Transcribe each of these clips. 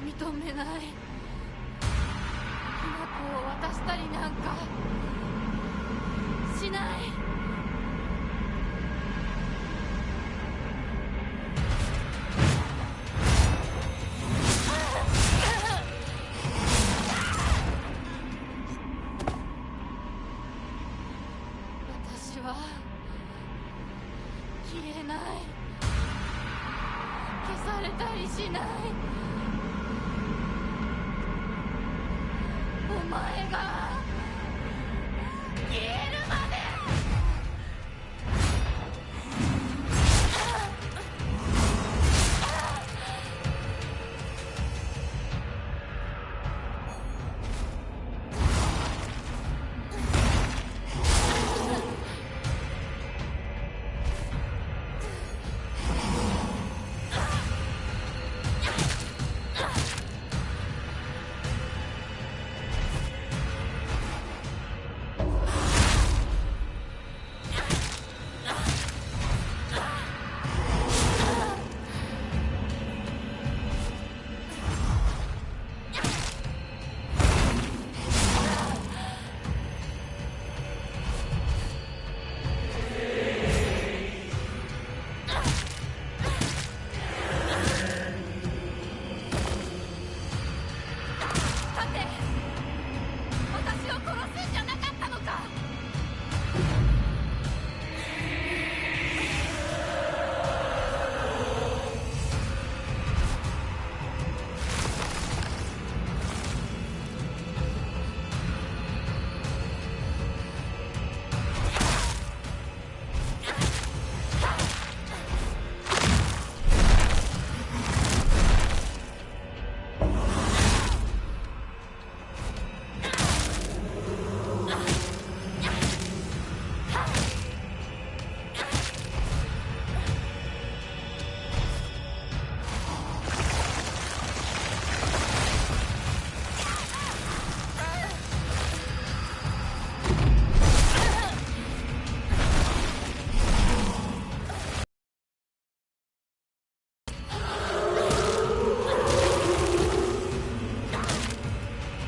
認めない。きな粉を渡したりなんかしない。私は消えない。消されたりしない。お前が消えるまで。私を殺すんじゃなかったのか。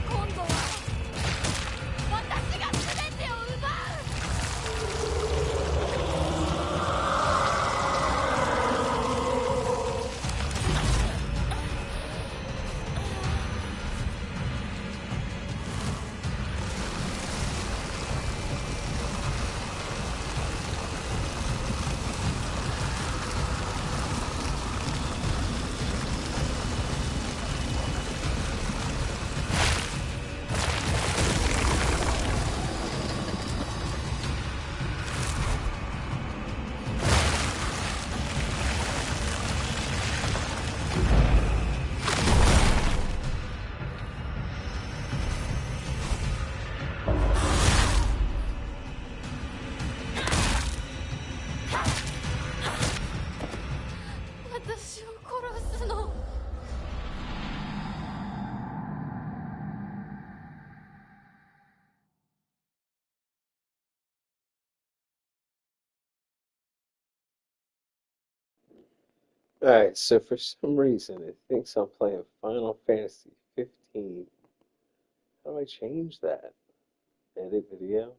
今度は私が全てを奪う。私を殺すの。Alright, so for some reason it thinks I'm playing Final Fantasy 15. How do I change that? Edit video?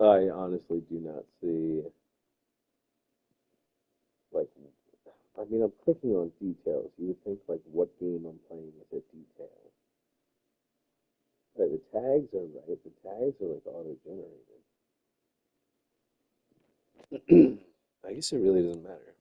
I honestly do not see, like, I mean, I'm clicking on details. You would think, like, what game I'm playing is a detail. Right, the tags are right. The tags are, like, auto-generated. I guess it really doesn't matter.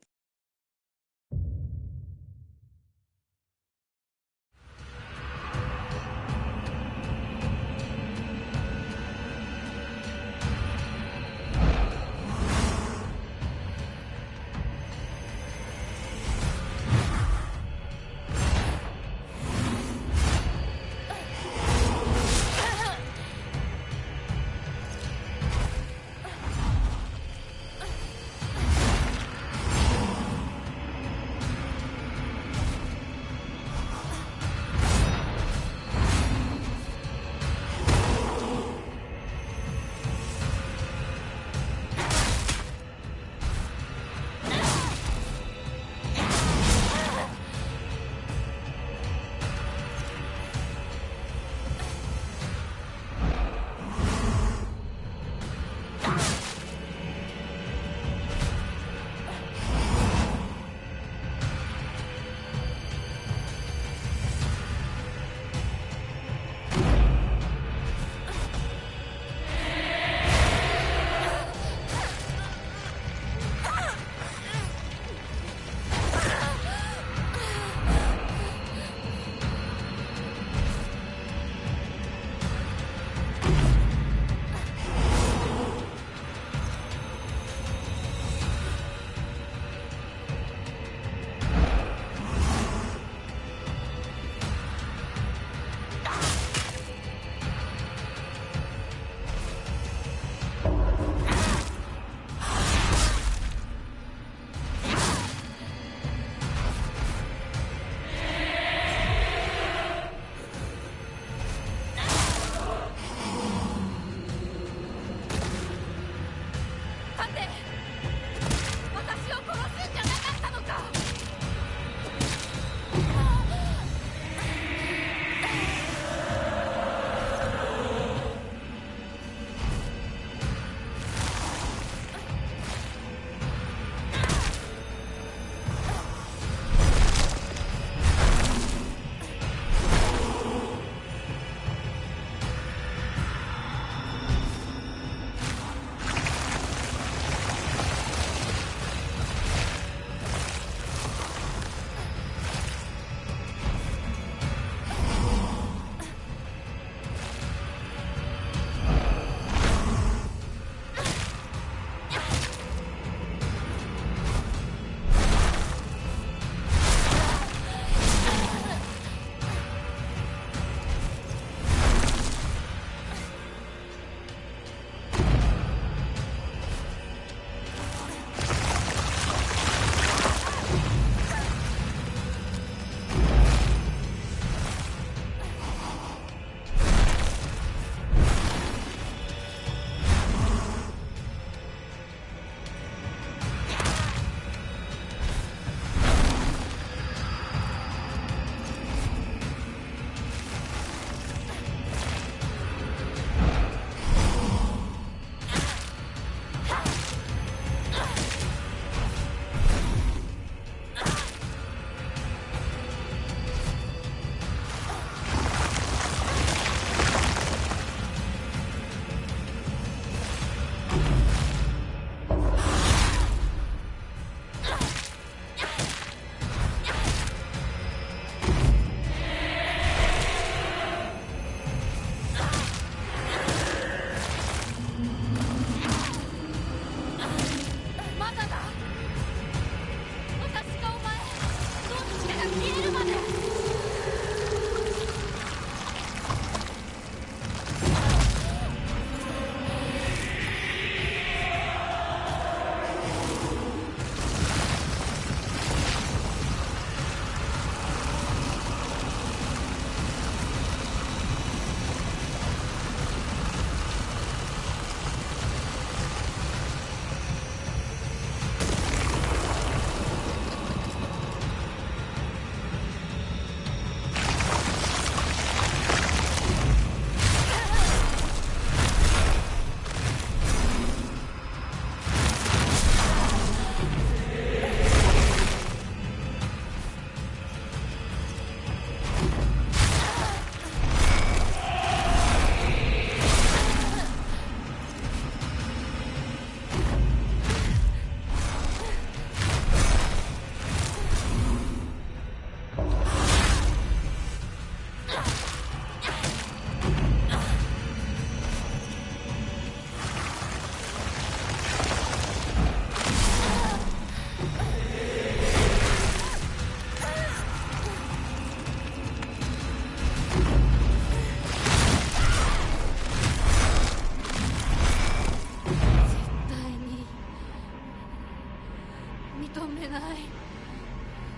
けない。き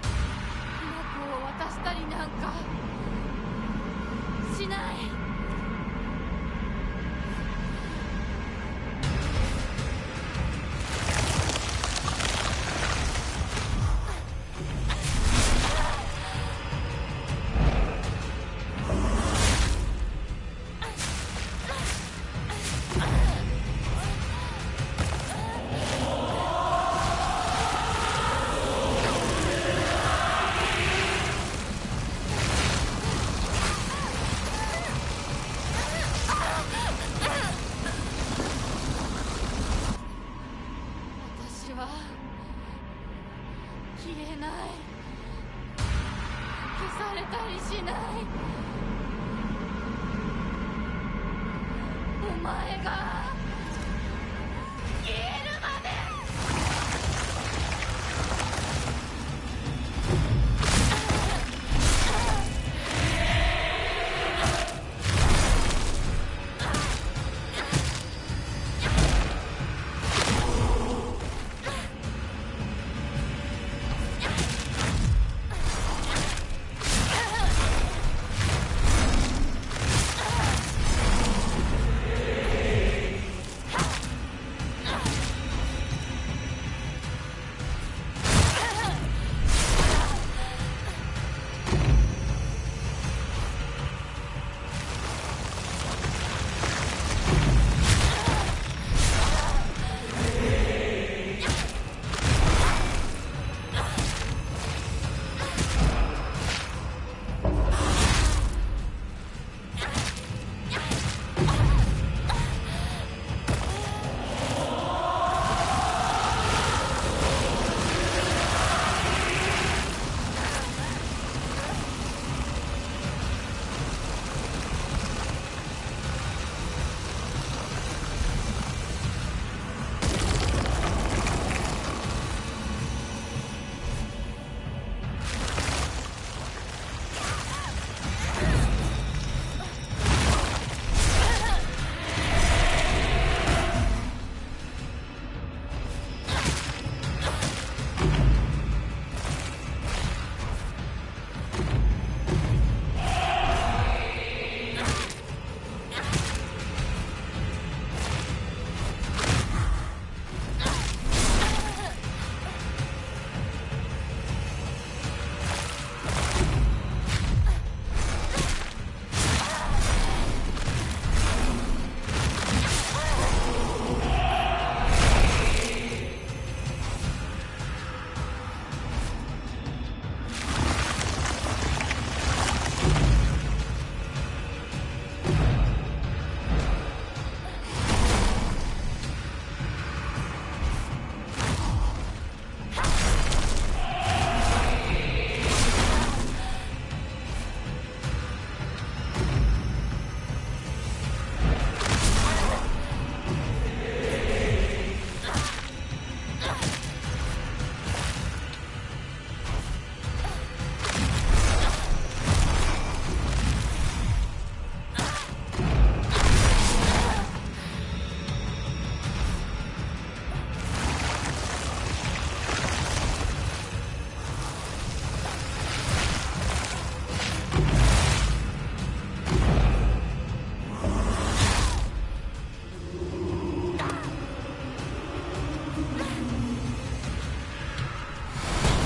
なこを渡したりなんかしない。私は消えない。消されたりしない。お前が消えるまで。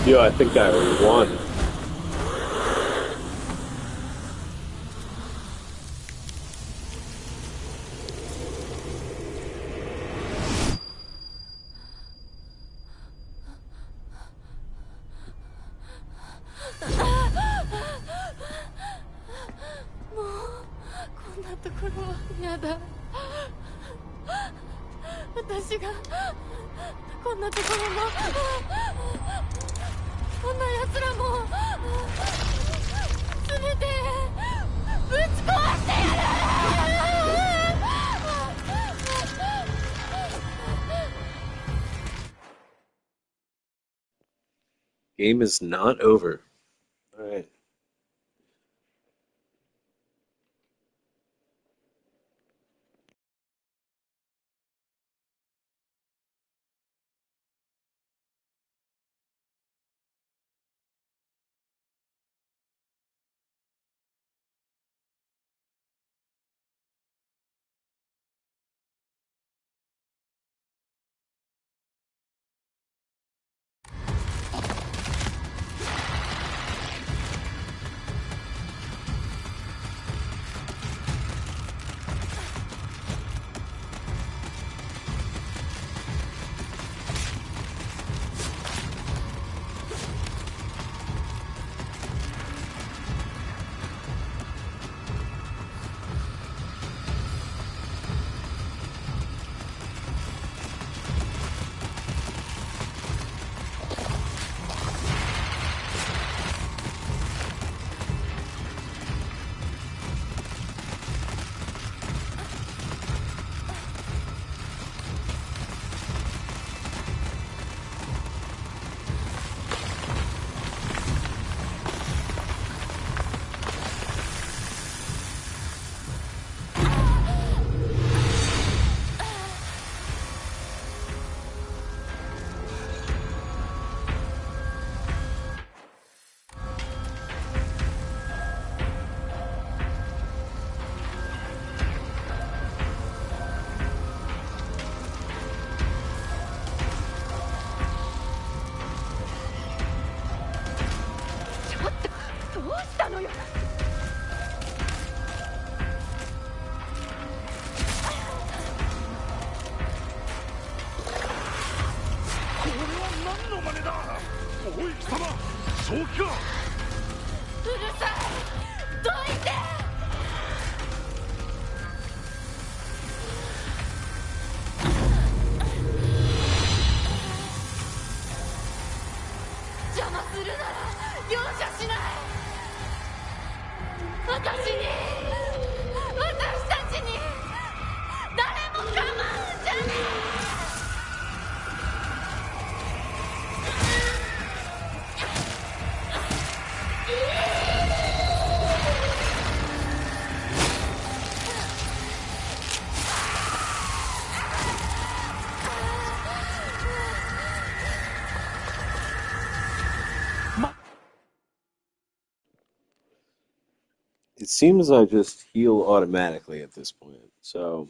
Yo, I think I won. Game is not over. All right. 金だ。おい貴様、正気か。うるさい、どいて。邪魔するなら容赦しない。私たちに誰も構うんじゃねIt seems I just heal automatically at this point, so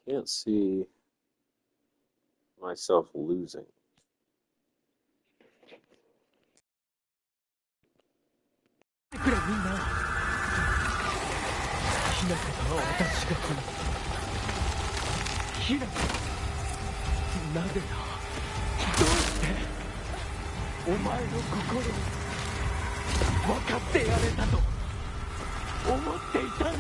can't see myself losing. くれみんな。ひなことは私が話す。ひなこ、なぜだ。どうしてお前の心に分かってやれたと思っていたのに。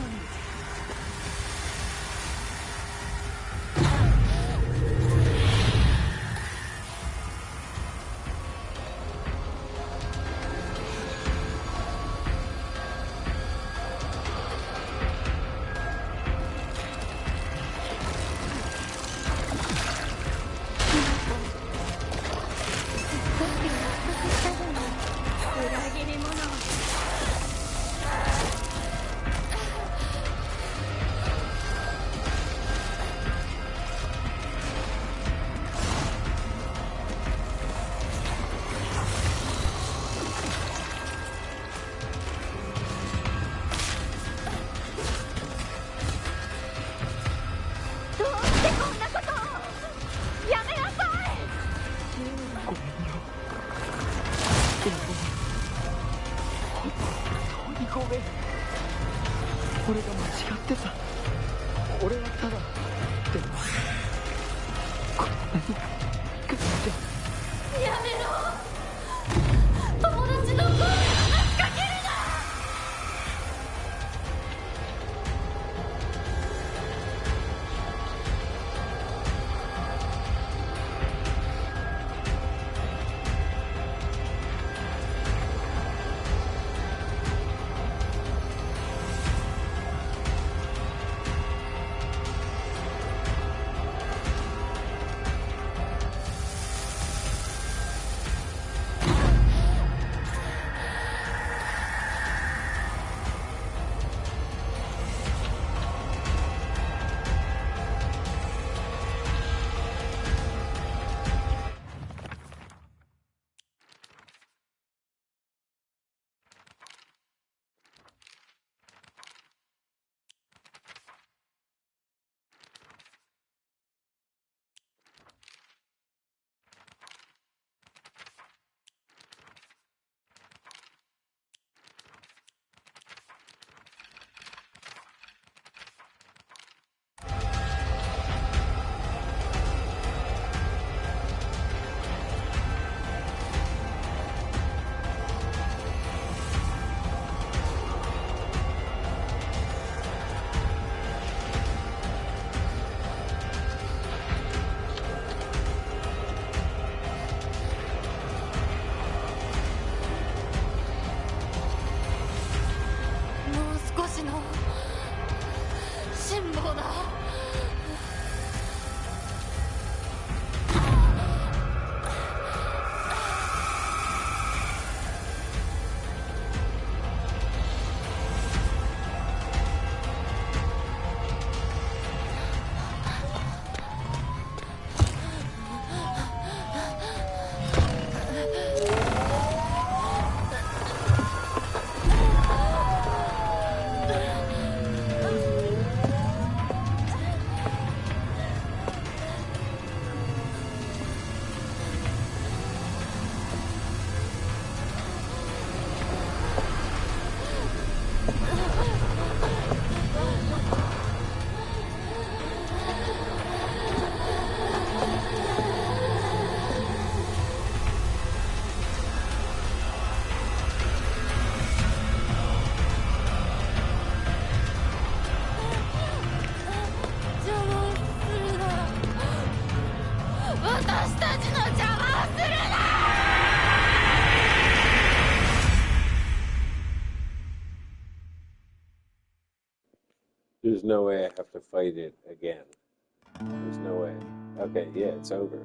no way I have to fight it again. There's no way. Okay, yeah, it's over.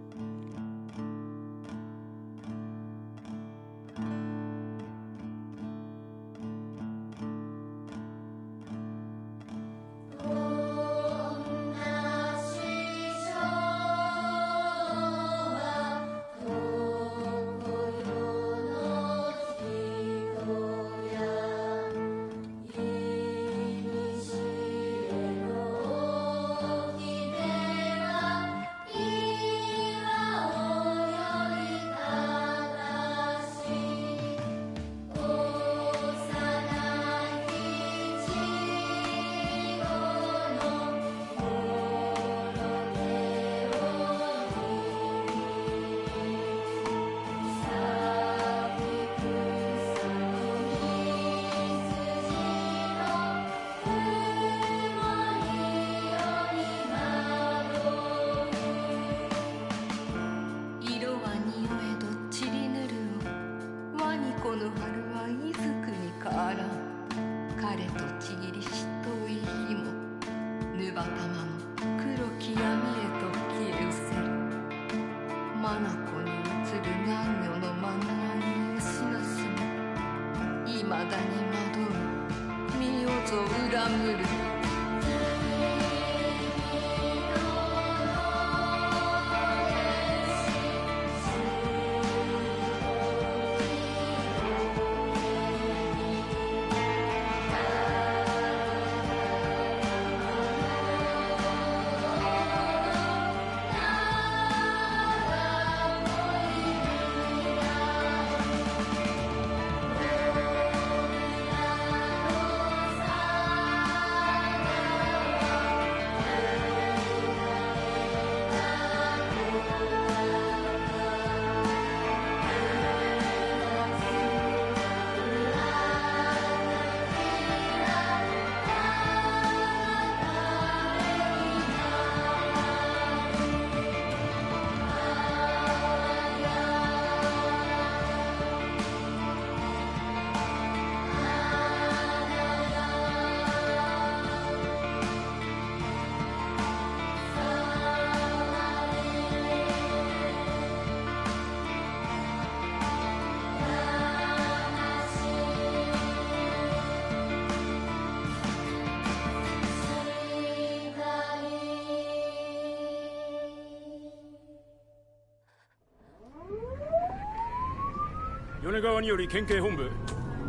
米川により県警本部、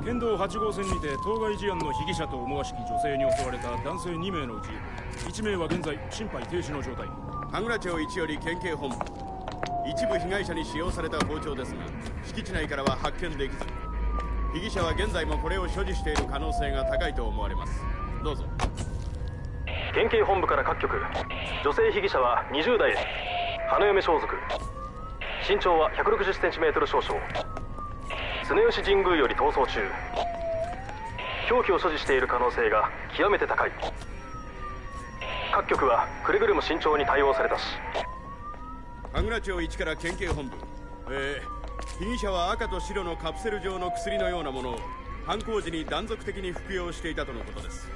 県道8号線にて当該事案の被疑者と思わしき女性に襲われた男性2名のうち1名は現在心肺停止の状態。神楽町1より県警本部、一部被害者に使用された包丁ですが敷地内からは発見できず、被疑者は現在もこれを所持している可能性が高いと思われます。どうぞ。県警本部から各局、女性被疑者は20代、花嫁装束、身長は 160cm 少々、常吉神宮より逃走中、凶器を所持している可能性が極めて高い。各局はくれぐれも慎重に対応されたし。神楽町1から県警本部、被疑者は赤と白のカプセル状の薬のようなものを犯行時に断続的に服用していたとのことです。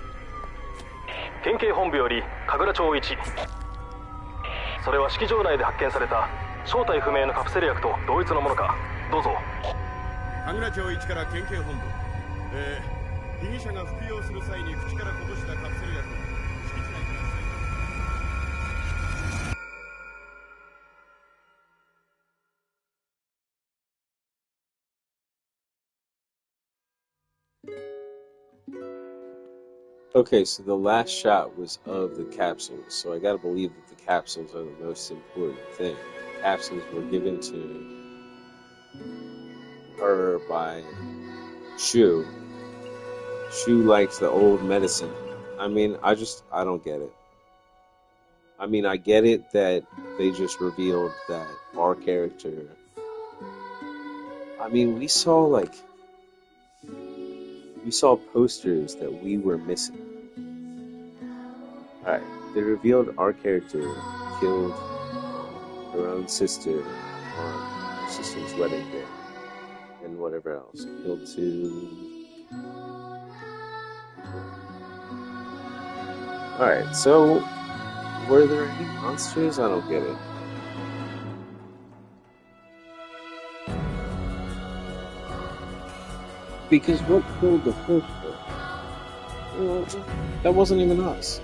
県警本部より神楽町1、それは式場内で発見された正体不明のカプセル薬と同一のものか。どうぞ。神楽町1から県警本部、被疑者が服用する際に口からこぼしたカプセル薬を敷地内から。Okay, so the last shot was of the capsules, so I gotta believe that the capsules are the most important thing. The capsules were given to her by Shu. Shu likes the old medicine. I mean, I don't get it. I mean, I get it that they just revealed that our character... I mean, we saw posters that we were missing. Alright, they revealed our character killed her own sister on her sister's wedding day. And whatever else. Killed two... Alright, so were there any monsters? I don't get it. Because what killed the first one? Well, that wasn't even us.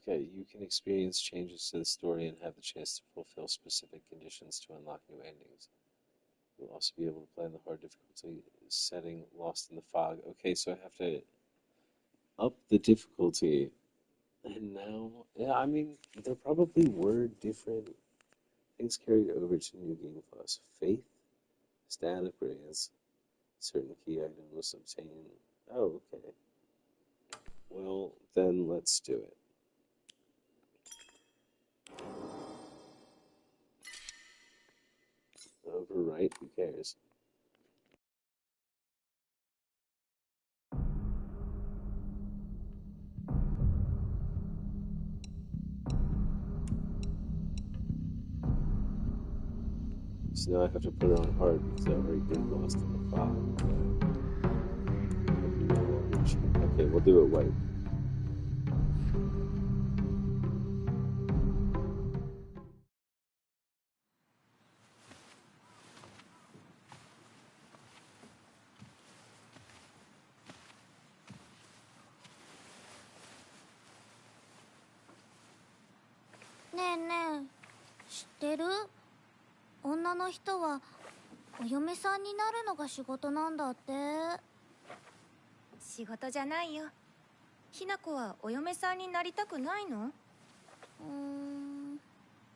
Okay, you can experience changes to the story and have the chance to fulfill specific conditions to unlock new endings. You'll also be able to play on the hard difficulty setting Lost in the Fog. Okay, so I have to up the difficulty. And now, yeah, I mean, there probably were different things carried over to New Game Plus. Faith, stat upgrades, certain key items obtained. Oh, okay. Well, then let's do it. Overwrite, who cares? So now I have to put it on hard because I already did Lost in the Fog. Okay, we'll do it white.ねえねえ、知ってる？女の人はお嫁さんになるのが仕事なんだって。仕事じゃないよ。ひな子はお嫁さんになりたくないの？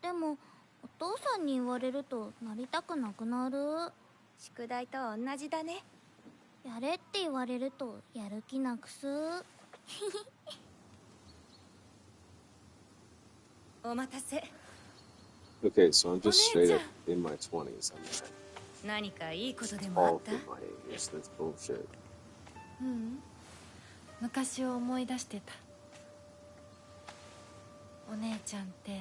でもお父さんに言われるとなりたくなくなる。宿題と同じだね。やれって言われるとやる気なくす。お待たせ。Okay, so I'm just straight up in my 20s. I'm not 何かいいことでもあっ all た？ in my age. That's bullshit. 昔を思い出してた。お姉ちゃんって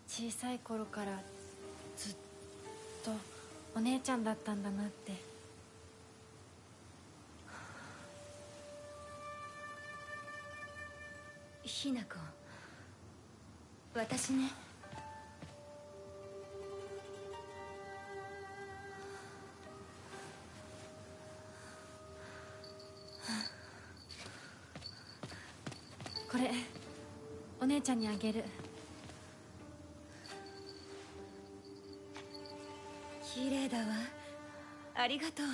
小さい頃からずっとお姉ちゃんだったんだなって。ひな子、私ね。これお姉ちゃんにあげる。綺麗だわ。ありがとう。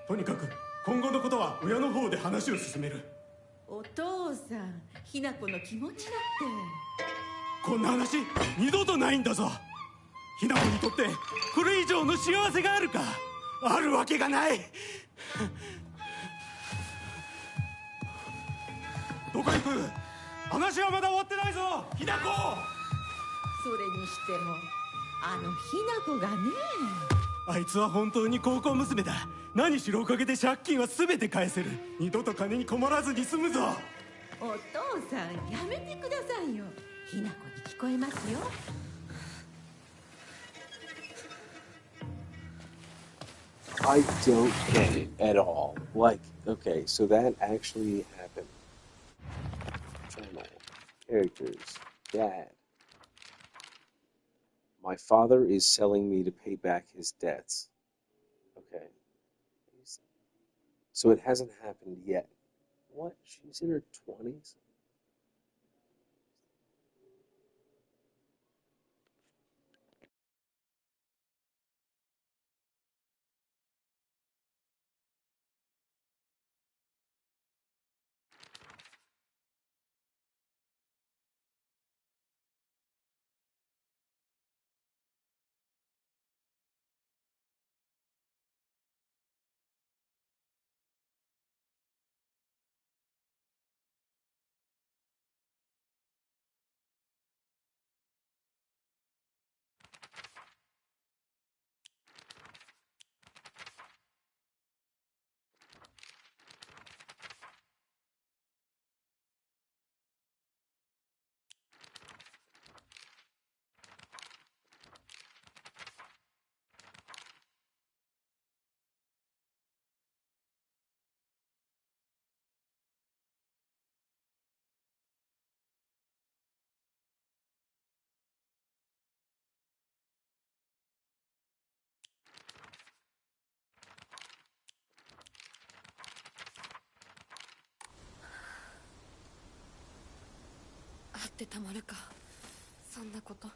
とにかく今後のことは親の方で話を進める。お父さん、ひな子の気持ちだって。こんな話二度とないんだぞ。ひな子にとってこれ以上の幸せがあるか？あるわけがない。どこ行く？話はまだ終わってないぞ、ひな子。それにしてもあのひな子がね。あいつは本当に高校娘だ。何しろおかげで借金は全て返せる。二度と金に困らずに済むぞ。お父さんやめてくださいよ。ひな子に聞こえますよ。I don't get it at all. Like, okay, so that actually happened. Channel, characters, dad. My father is selling me to pay back his debts. Okay. So it hasn't happened yet. What? She's in her 20s?あってたまるか、そんなこと。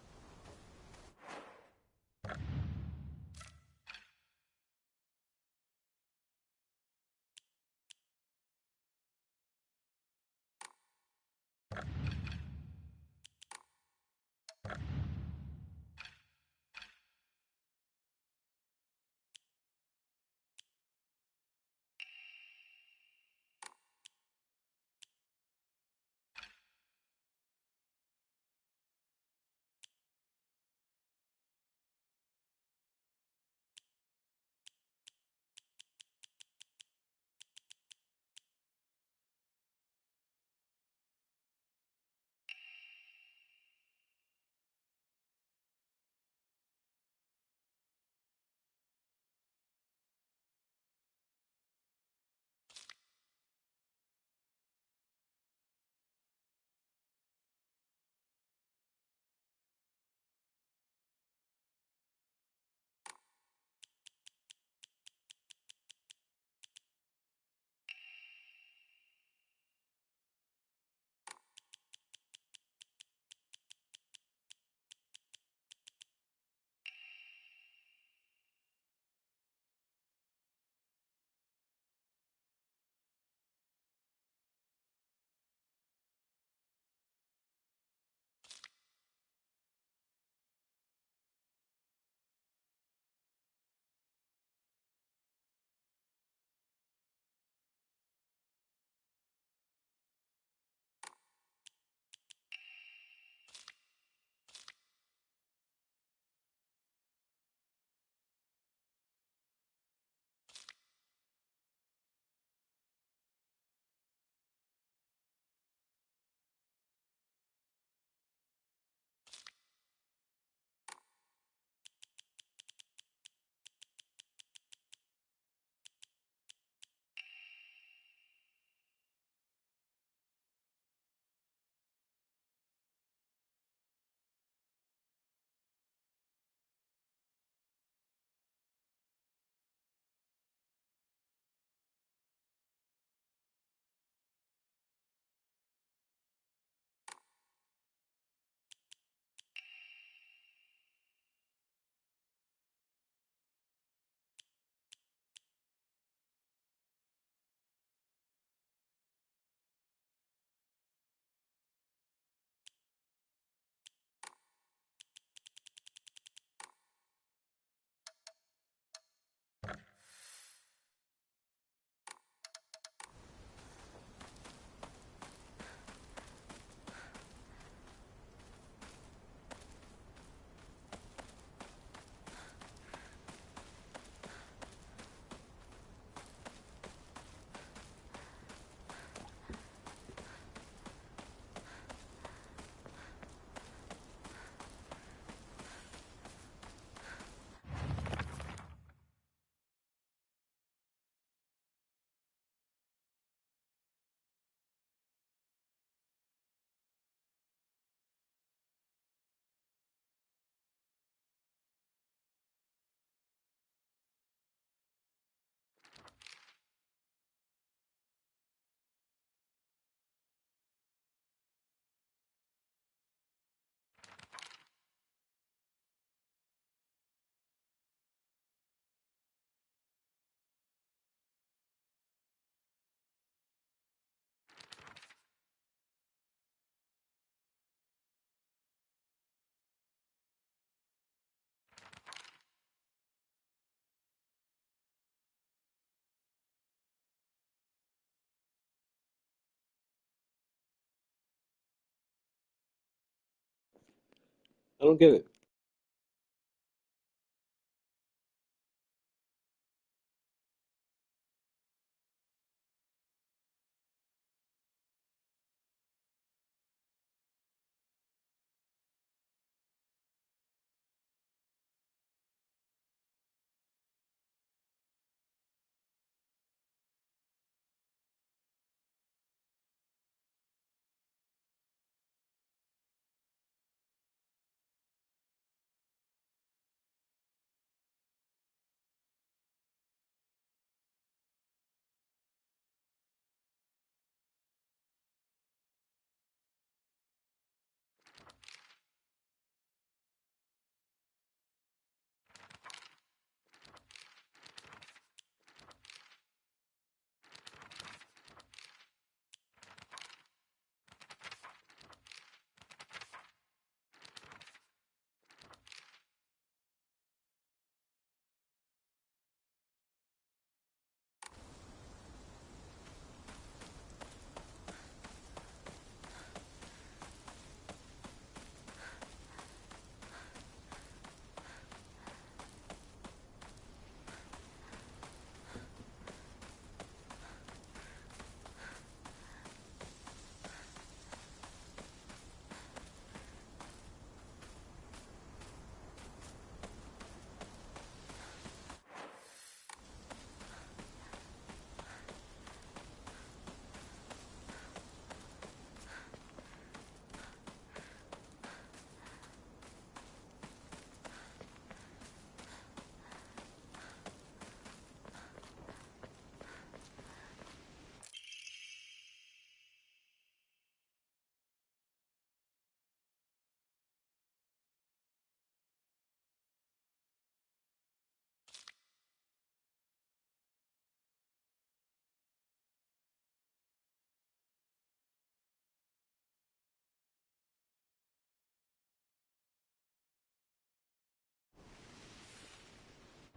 I don't get it.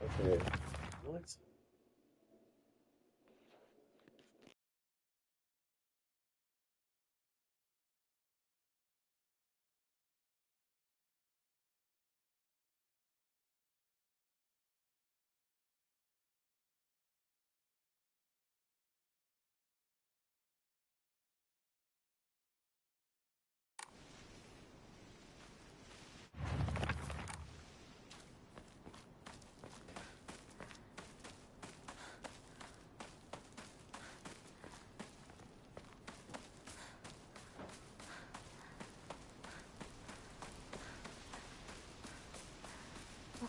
Okay. What?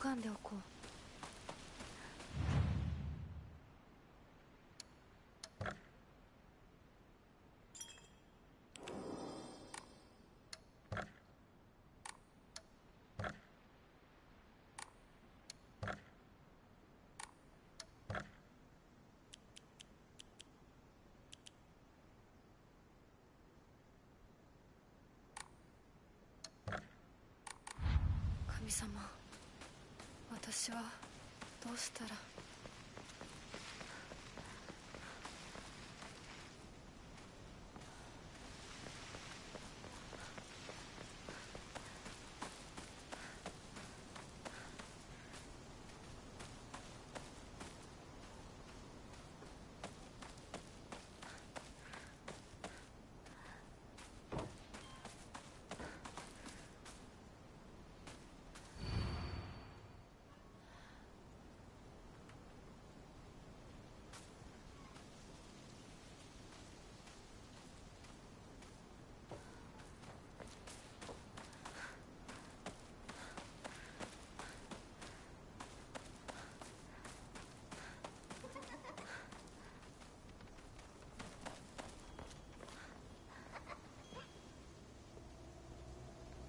拝んでおこう。神様、私はどうしたら。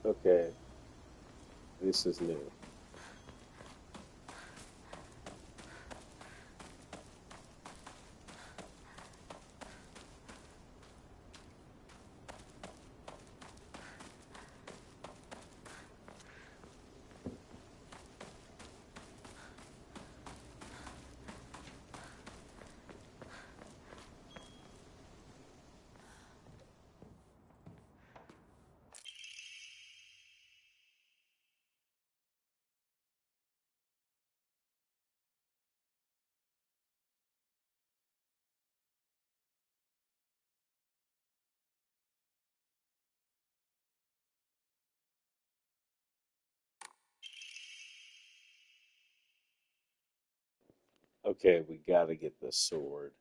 Okay. This is new. Okay, we gotta get the sword.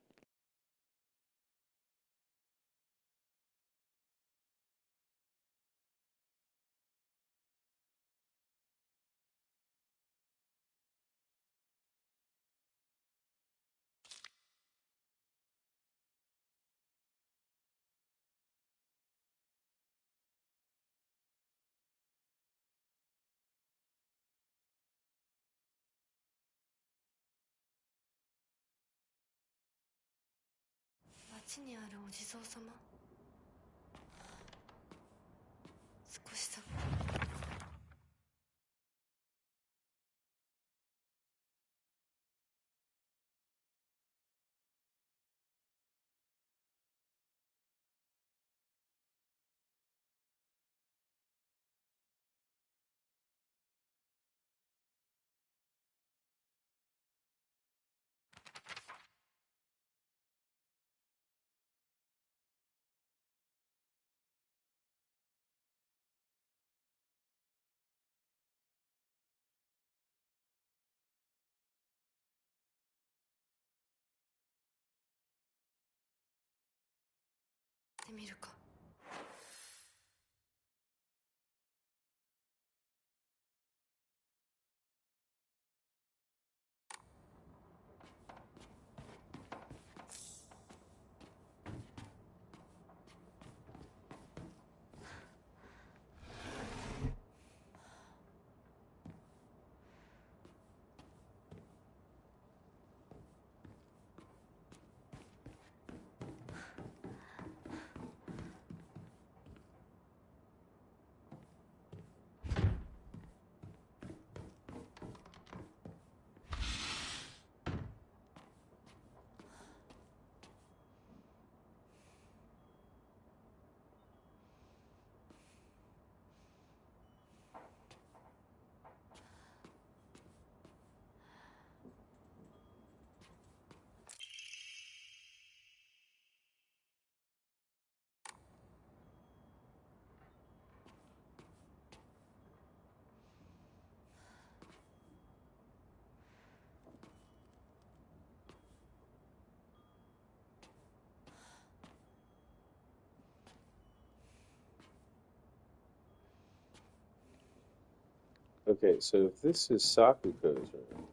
Okay, so if this is Sakuko's room,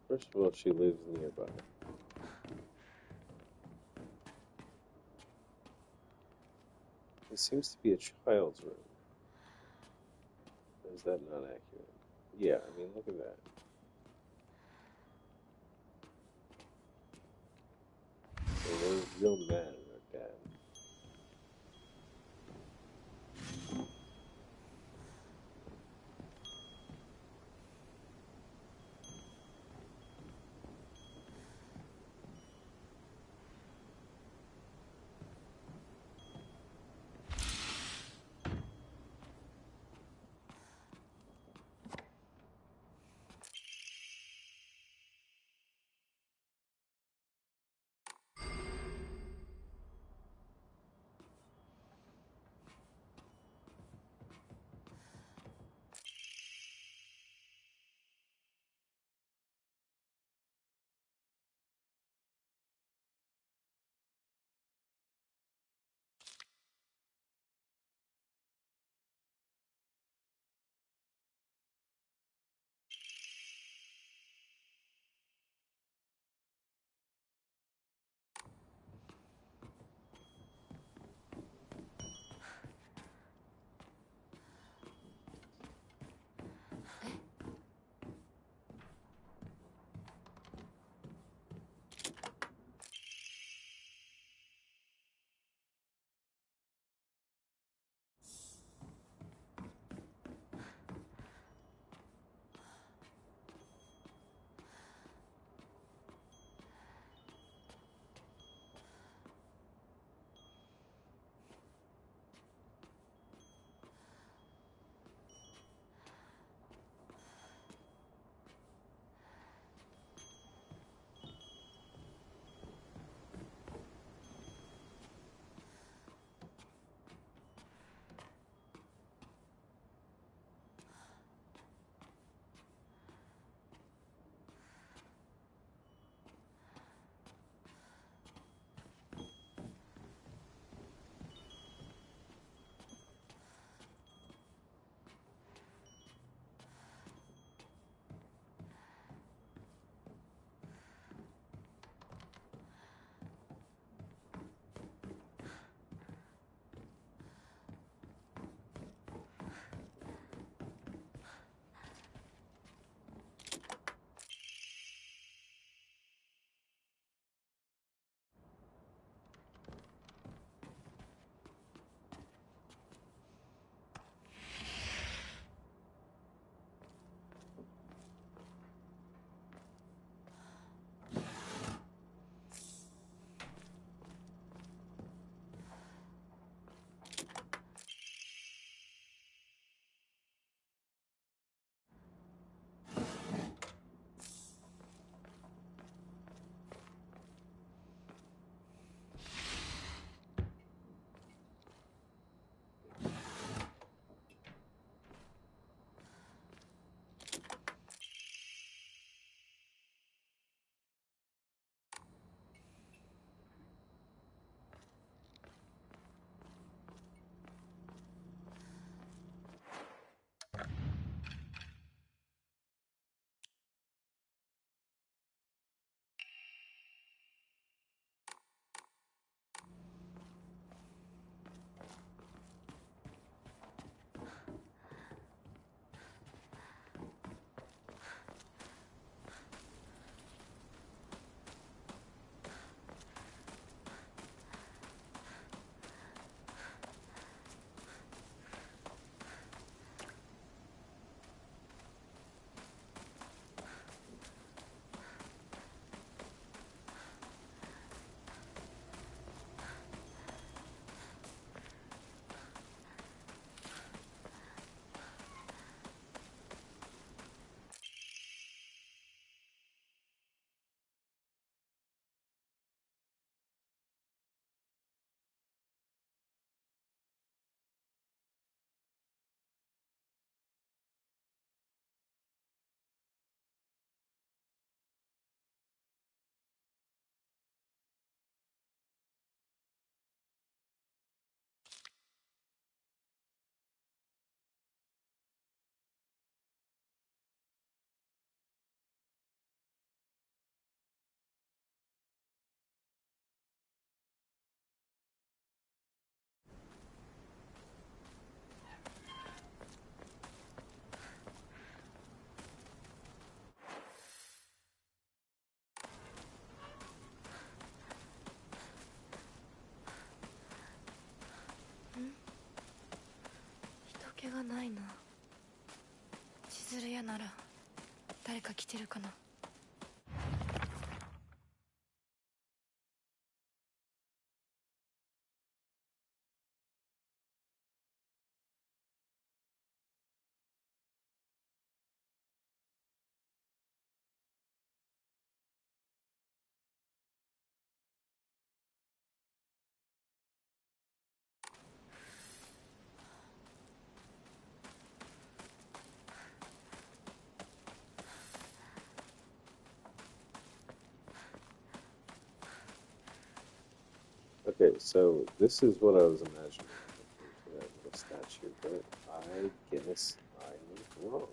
first of all, she lives nearby. It seems to be a child's room. Or is that not accurate? Yeah, I mean, look at that. So they're real mad at her dad. いな。千鶴屋なら誰か来てるかな。Okay, so this is what I was imagining for that little statue, but I guess I was wrong.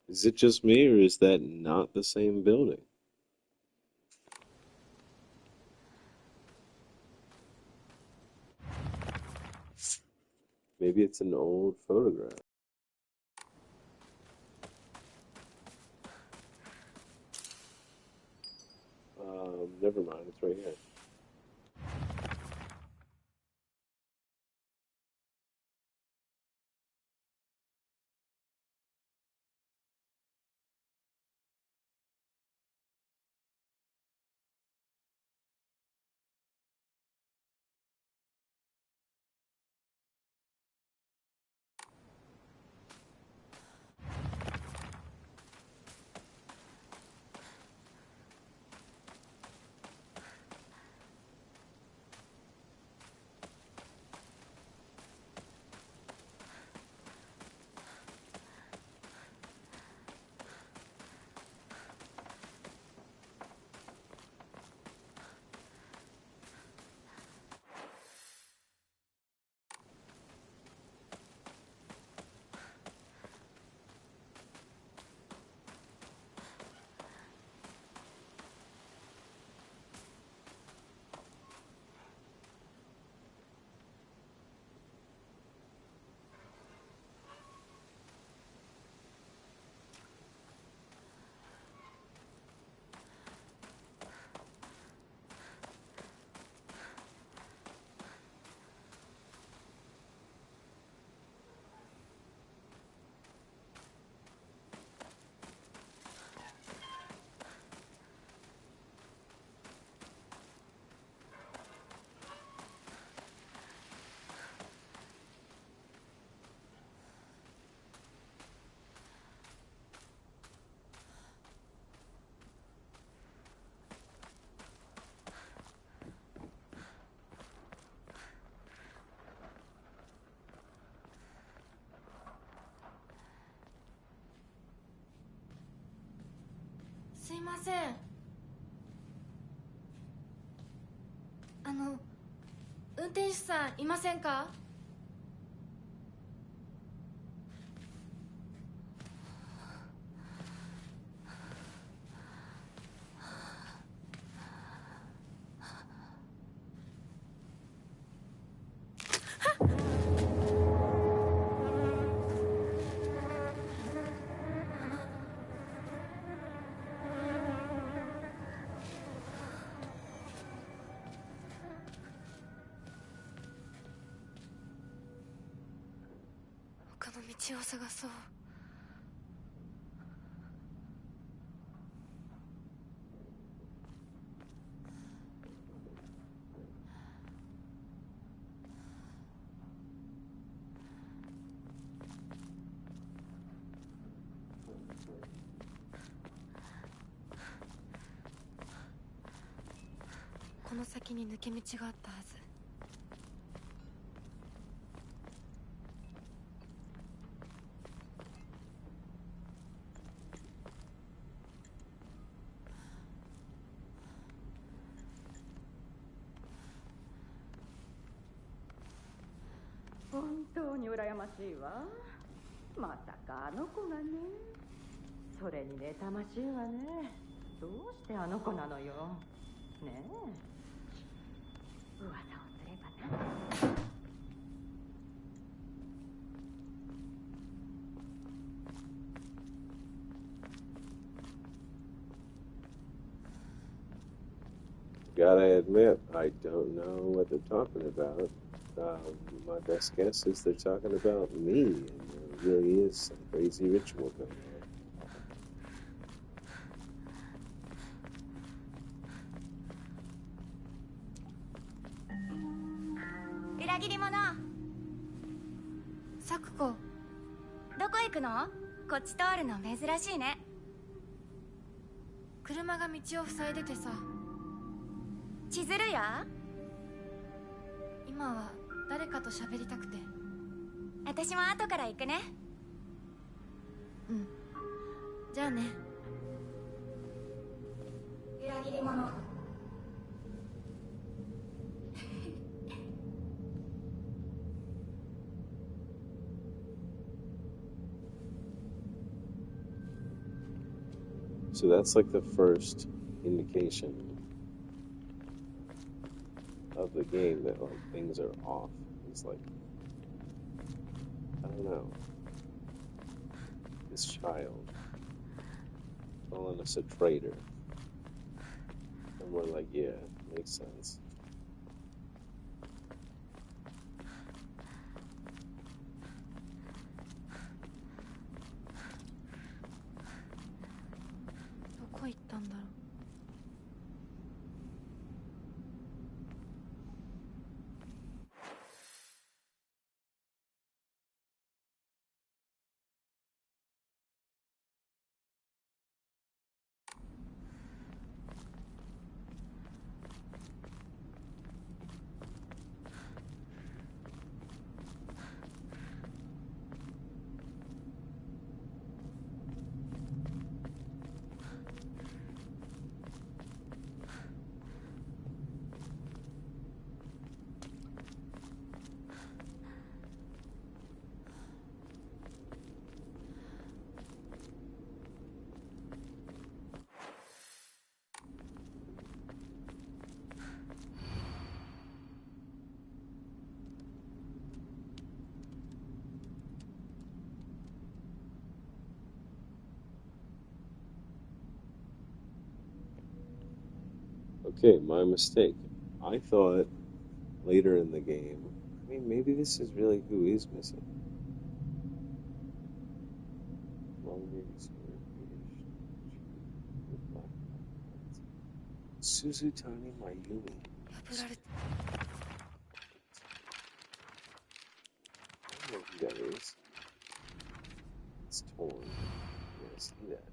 Is it just me, or is that not the same building? Maybe it's an old photograph. Never mind, it's right here.すいません。運転手さんいませんか？他の道を探そう。この先に抜け道があったはず。本当に羨ましいわ。まさかあの子がね。それに妬ましいわね。どうしてあの子なのよ。ねえ。噂をすればな。Gotta admit, I don't know what they're talking about. My best guess is they're talking about me, and there really is some crazy ritual going on. 裏切り者。咲子、どこ行くの？こっち通るの珍しいね。車が道を塞いでてさ。千鶴や？今は誰かと喋りたくて。私も後から行くね。うん。じゃあね。裏切り者。So that's like the first indication of the game that like things are off. It's like, I don't know, this child calling us a traitor, and we're like, yeah, makes sense. Okay, my mistake. I thought later in the game, I mean, maybe this is really who is missing. Suzutani Mayumi. I don't know who that is. It's torn. I see that.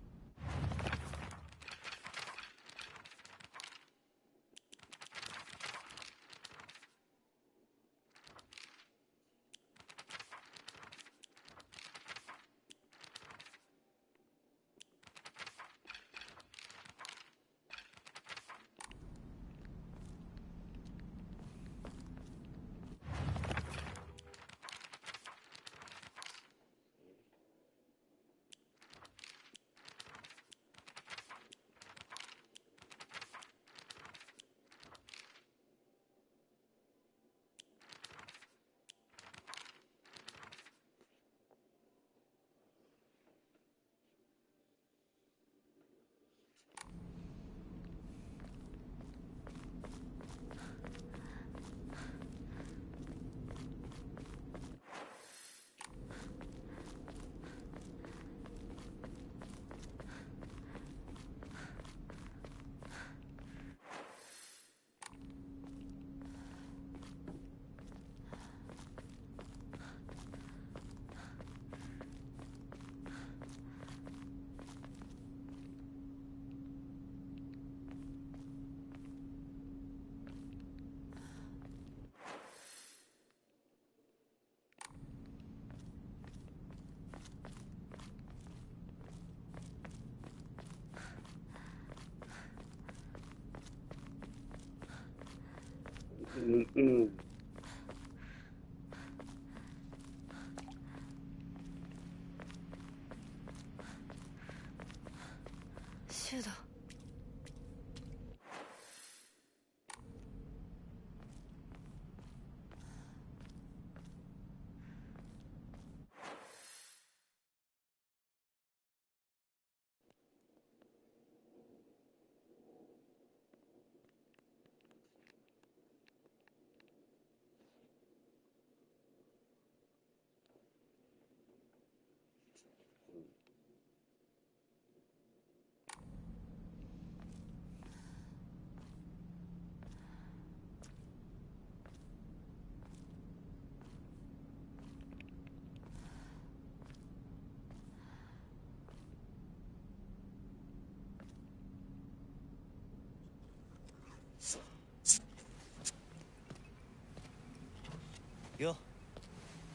よ、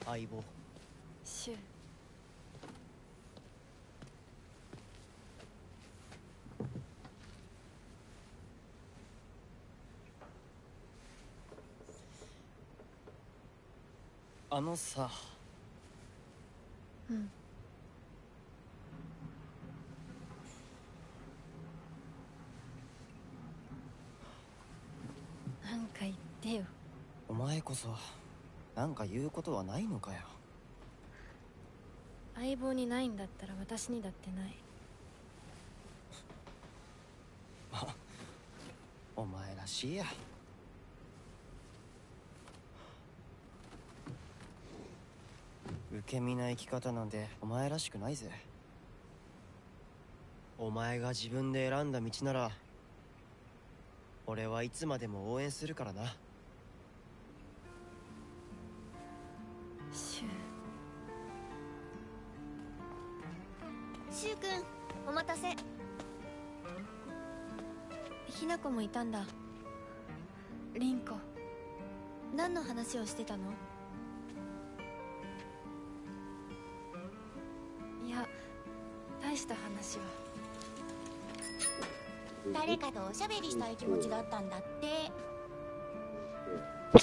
相棒。シュウ。あのさ。うん。なんか言ってよ。お前こそなんか言うことはないのかよ。相棒にないんだったら私にだってない。お前らしいや。受け身な生き方なんてお前らしくないぜ。お前が自分で選んだ道なら俺はいつまでも応援するからな。シュウ。シュウ君、お待たせ。ひなこもいたんだ。リンコ。何の話をしてたの？いや、大した話は。誰かとおしゃべりしたい気持ちだったんだって。気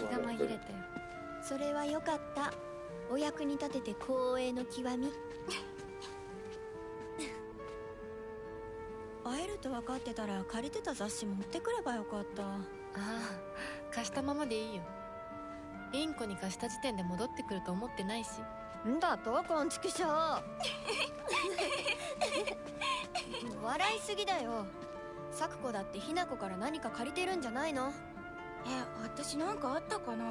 が紛れたよ。それはよかった。お役に立てて光栄の極み。会えると分かってたら借りてた雑誌持ってくればよかった。ああ、貸したままでいいよ。リンコに貸した時点で戻ってくると思ってないし。んだとこんちくしょう。笑いすぎだよ。咲子だってひな子から何か借りてるんじゃないの？私なんかあったかな。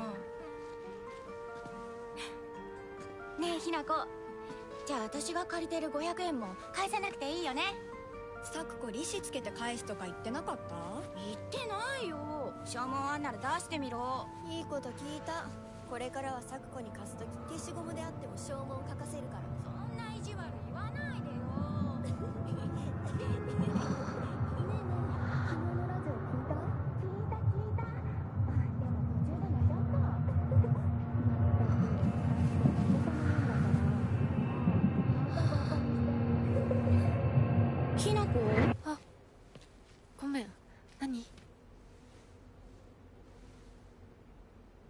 ねえひな子、じゃあ私が借りてる500円も返さなくていいよね。咲子利子つけて返すとか言ってなかった？言ってないよ。証文あんなら出してみろ。いいこと聞いた。これからは咲子に貸すとき消しゴムであっても証文書かせるから。そんな意地悪言わないでよ。ひなこ？あ、ごめん。何？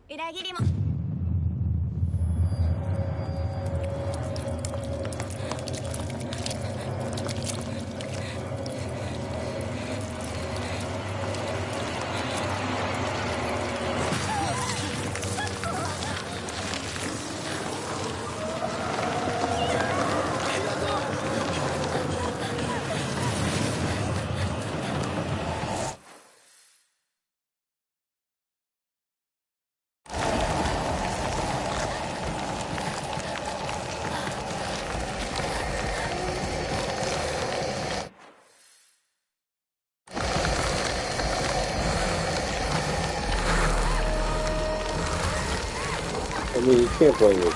裏切りも。I mean, you can't blame it.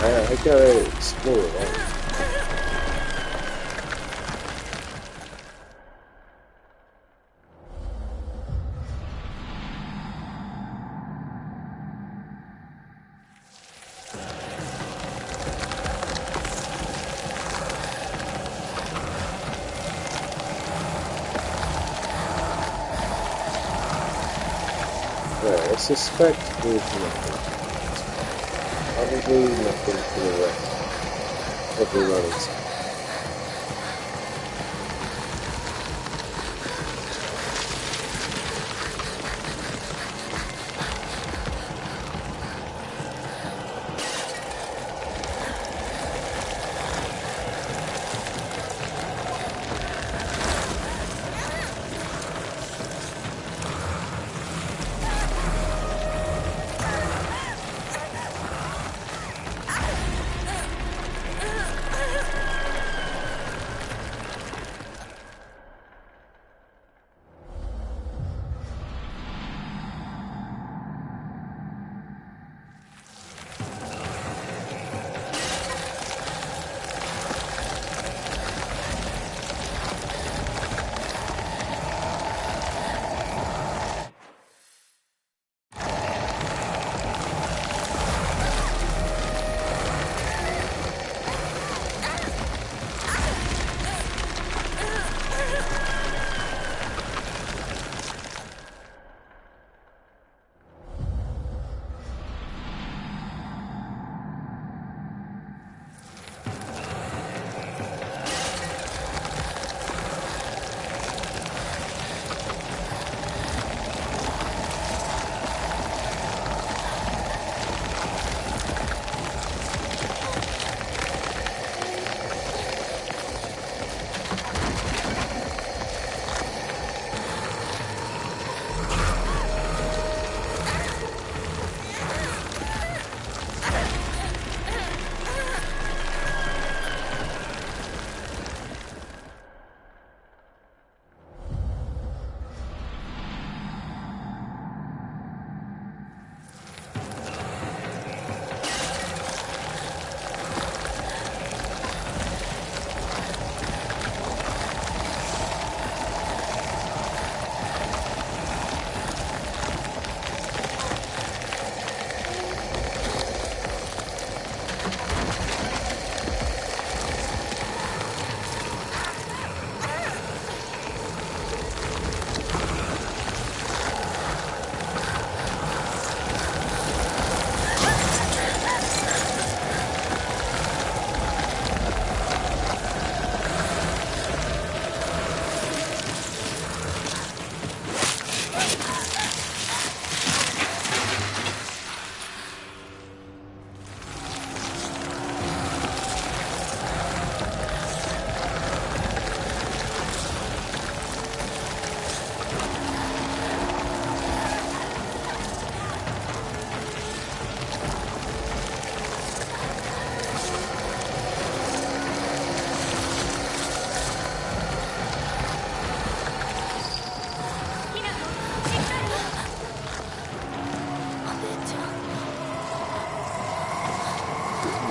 I gotta explore it all. Right, I suspect there's nothing. Probably nothing to the left of the running side.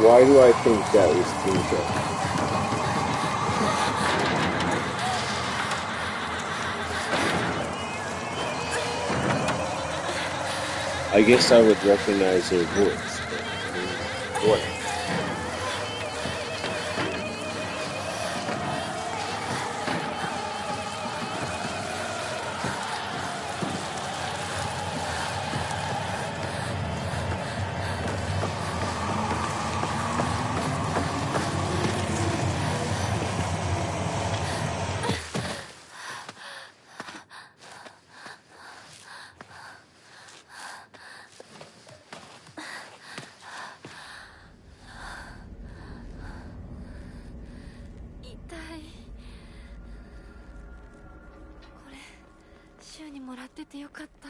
Why do I think that was Tinka? I guess I would recognize her voice, but I mean, what?痛い。これ週にもらっててよかった。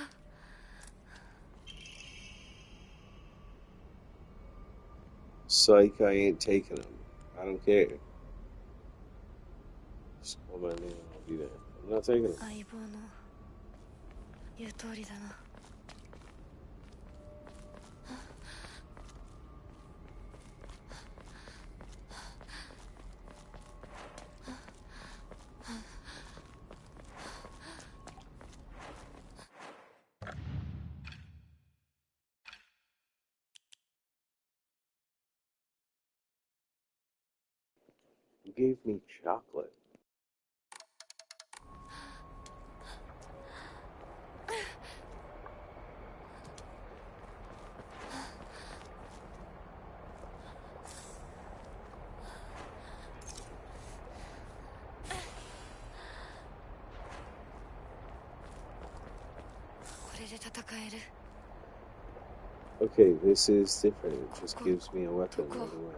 Psych, I ain't taking them. I don't care. Just call my name, I'll be there. I'm not taking them. 相棒の言う通りだな。You gave me chocolate. Okay, this is different. It just gives me a weapon right away.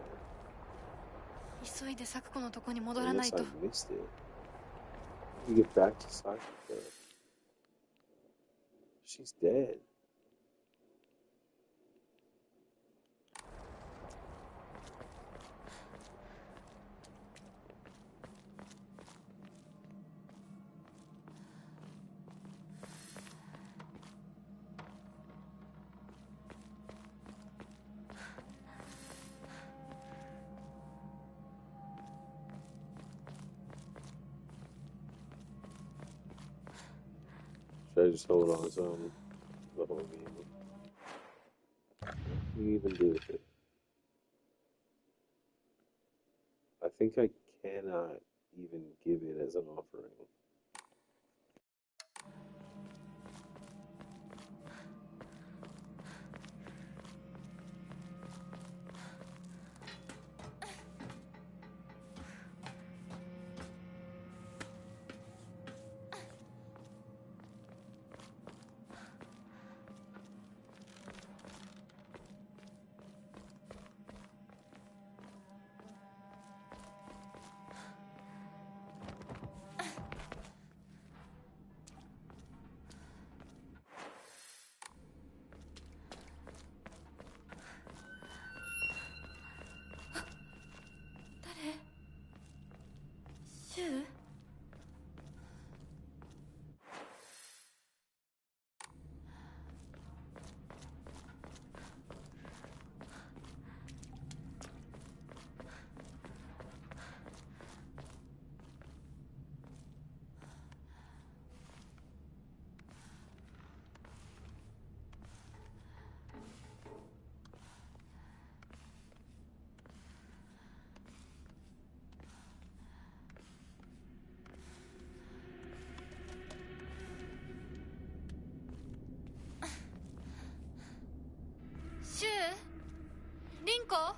急いで咲子のとこに戻らない Unless と。 I missed it. You get back to Sakura. She's dead. Should I just hold on to him the whole game? What can you even do with it? I think I cannot even give it as an offering. Shu? リンコ？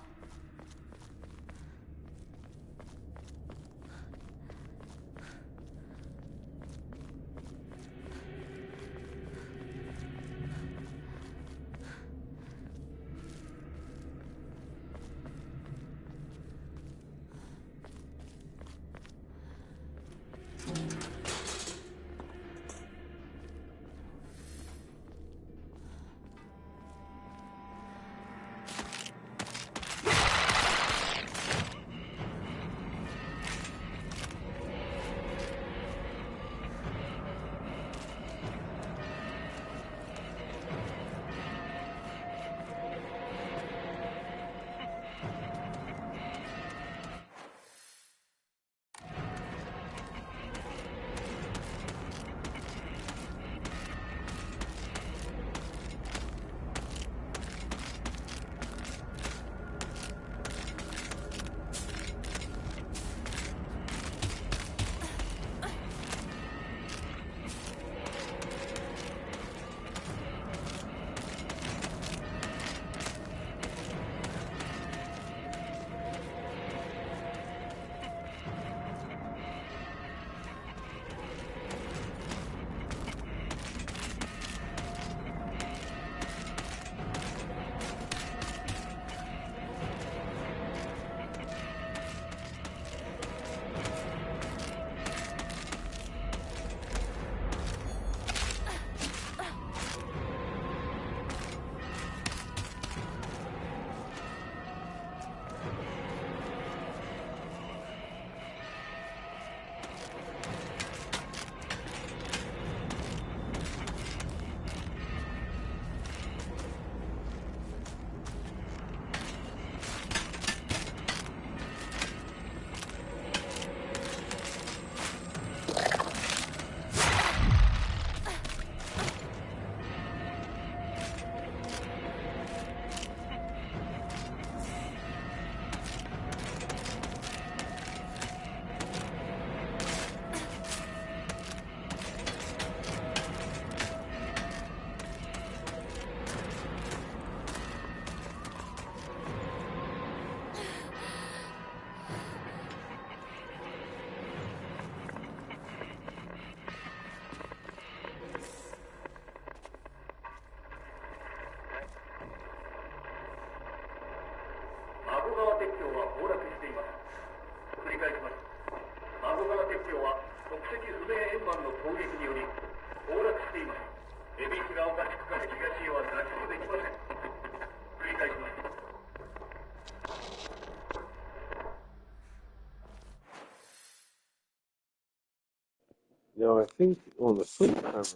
I think on the first time around,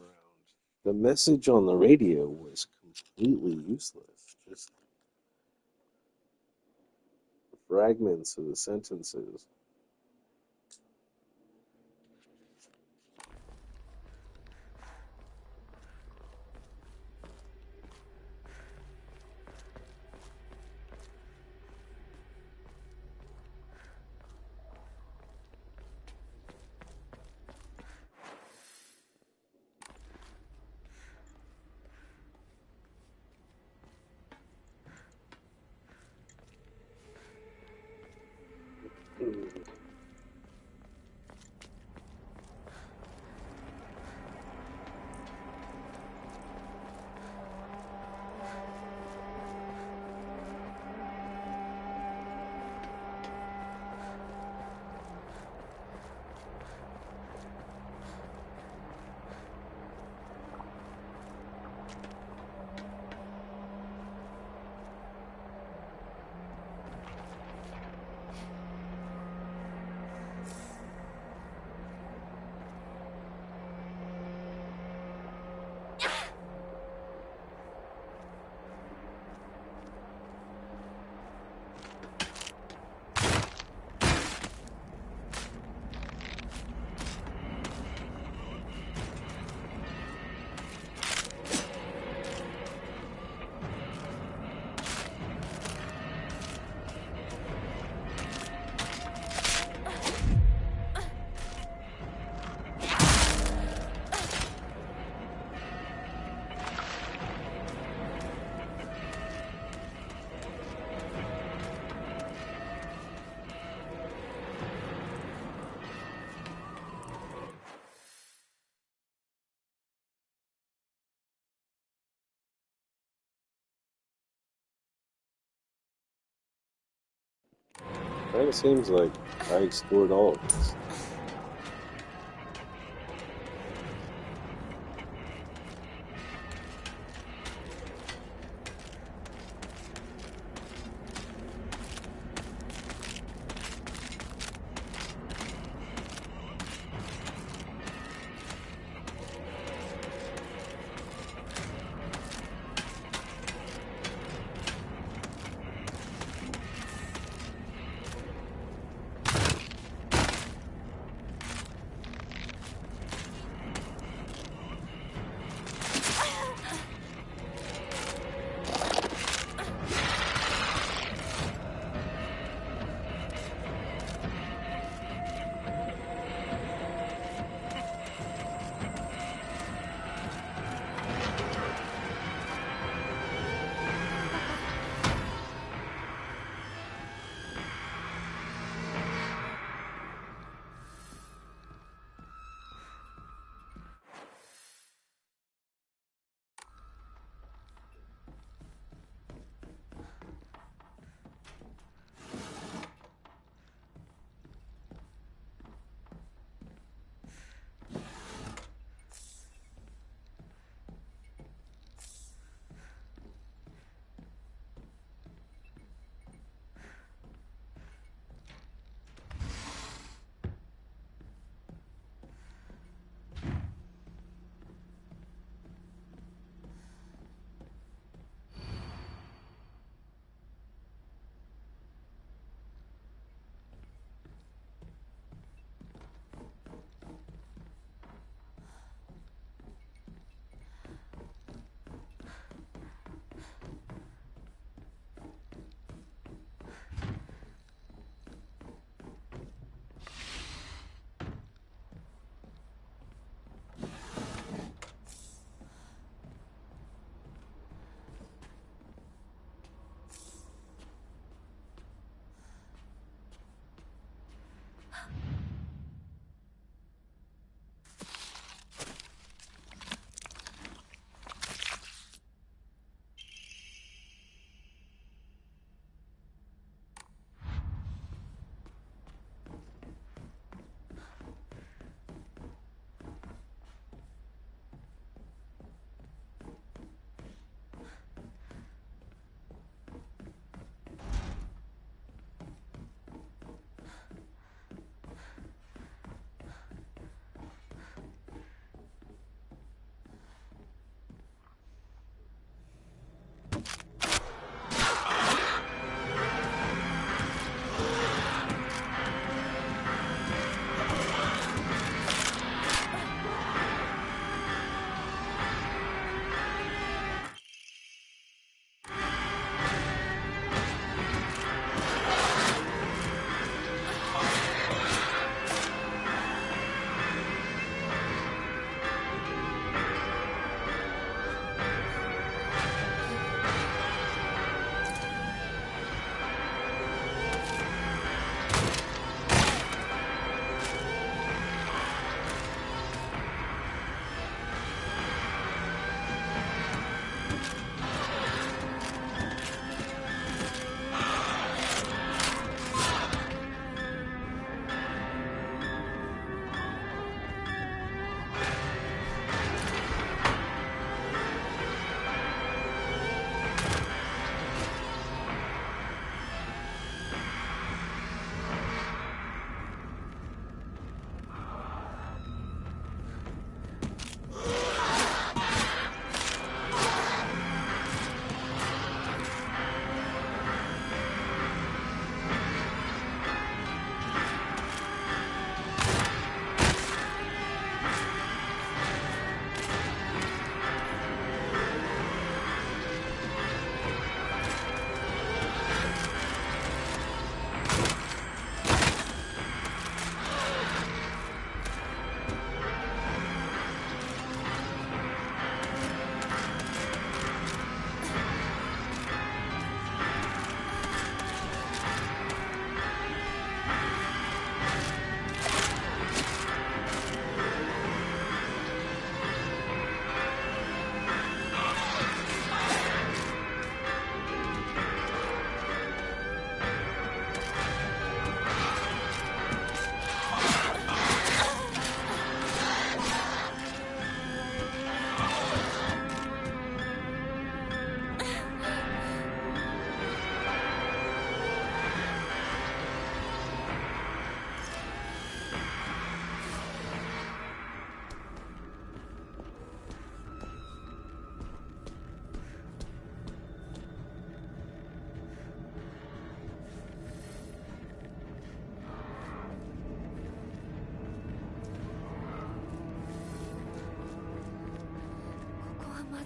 the message on the radio was completely useless. Just fragments of the sentences. Kind of seems like I explored all of this.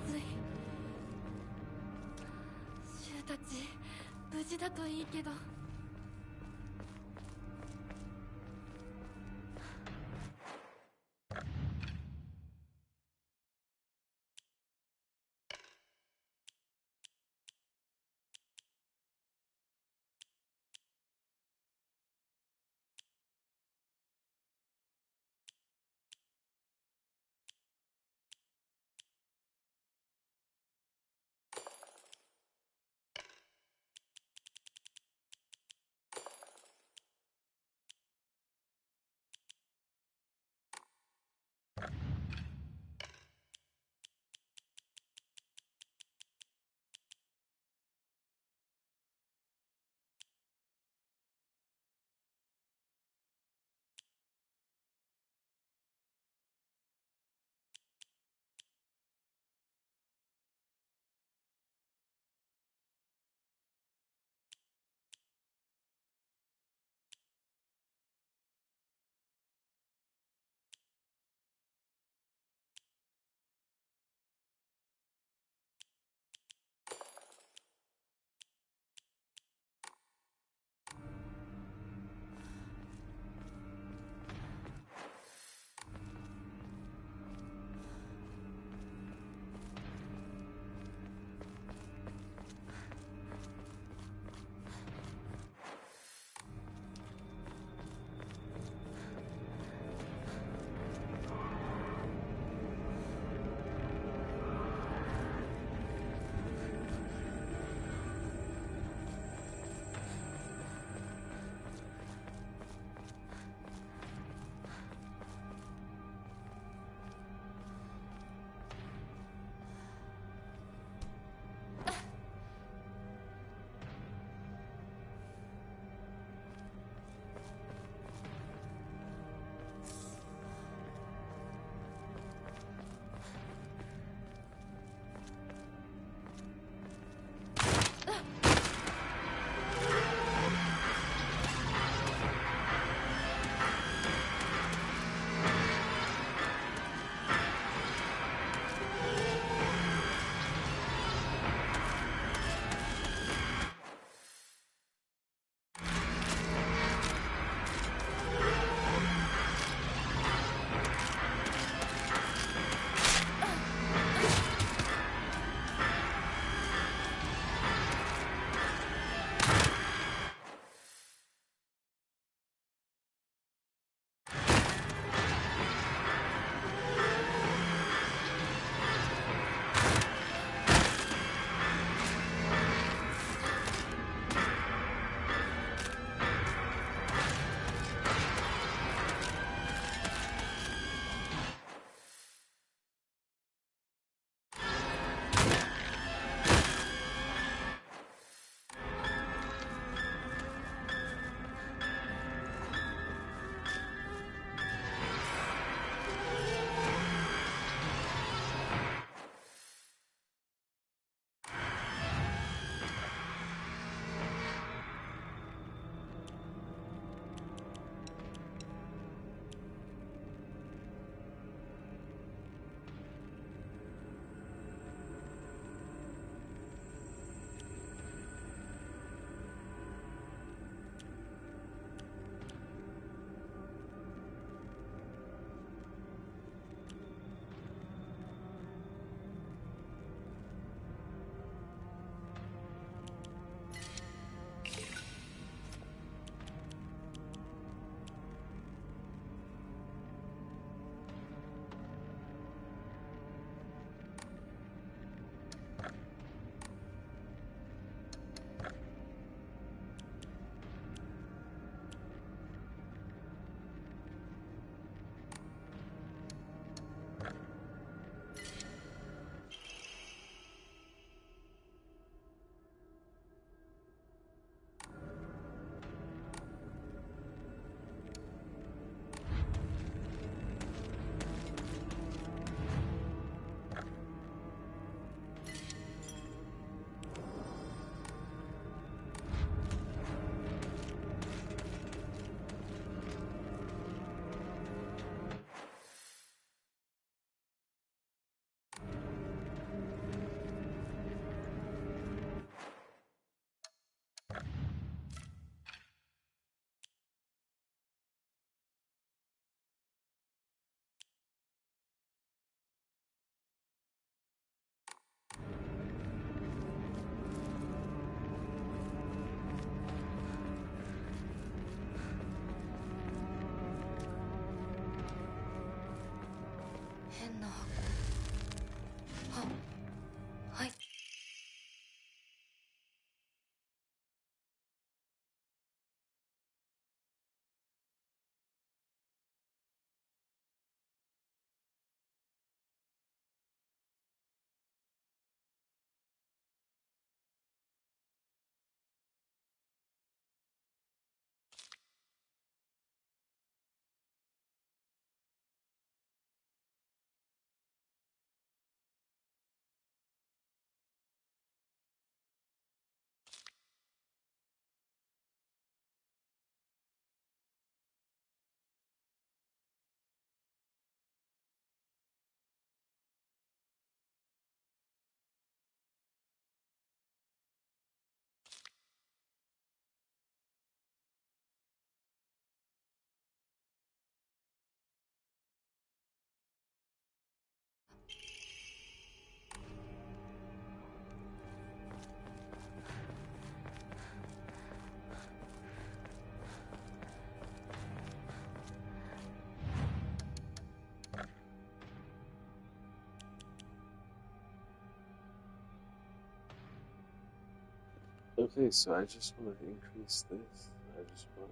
ずい。柊たち無事だといいけど。Okay, so I just want to increase this. I just want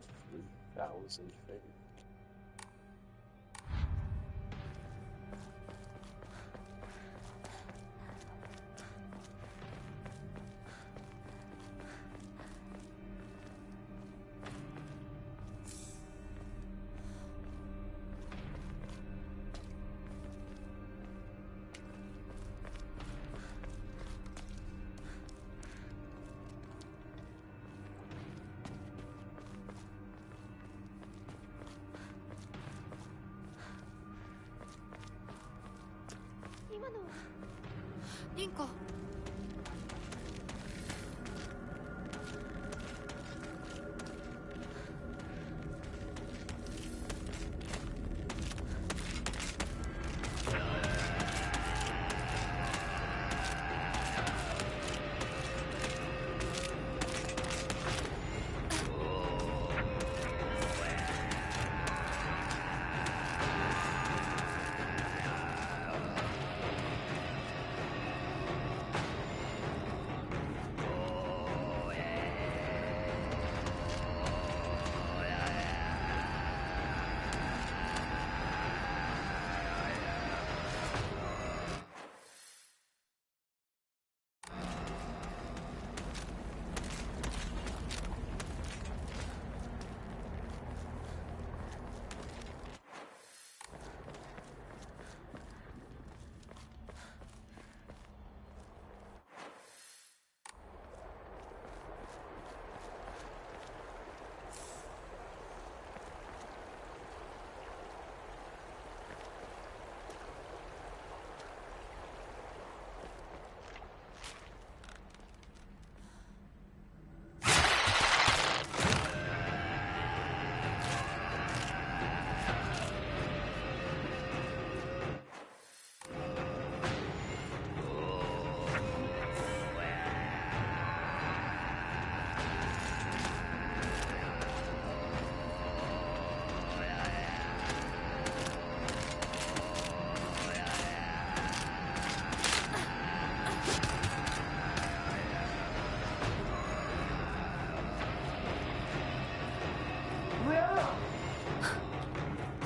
3,000 faith.リンコ。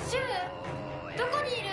シュウ、どこにいる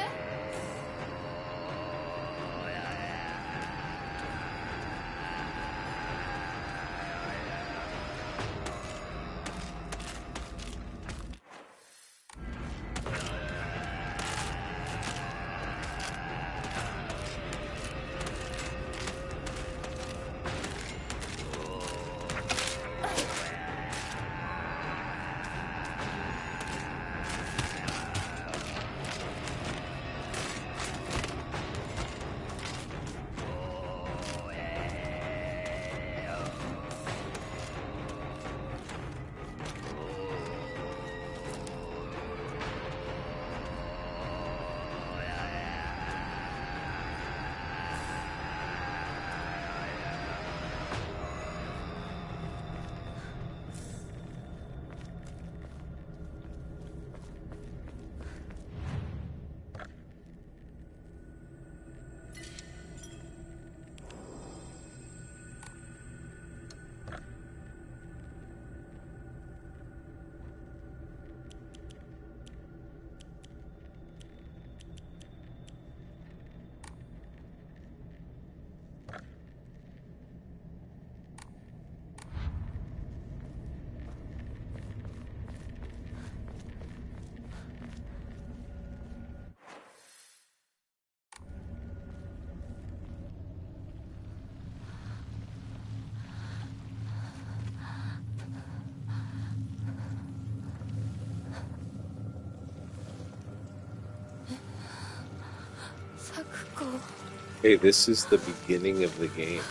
？Hey, this is the beginning of the game.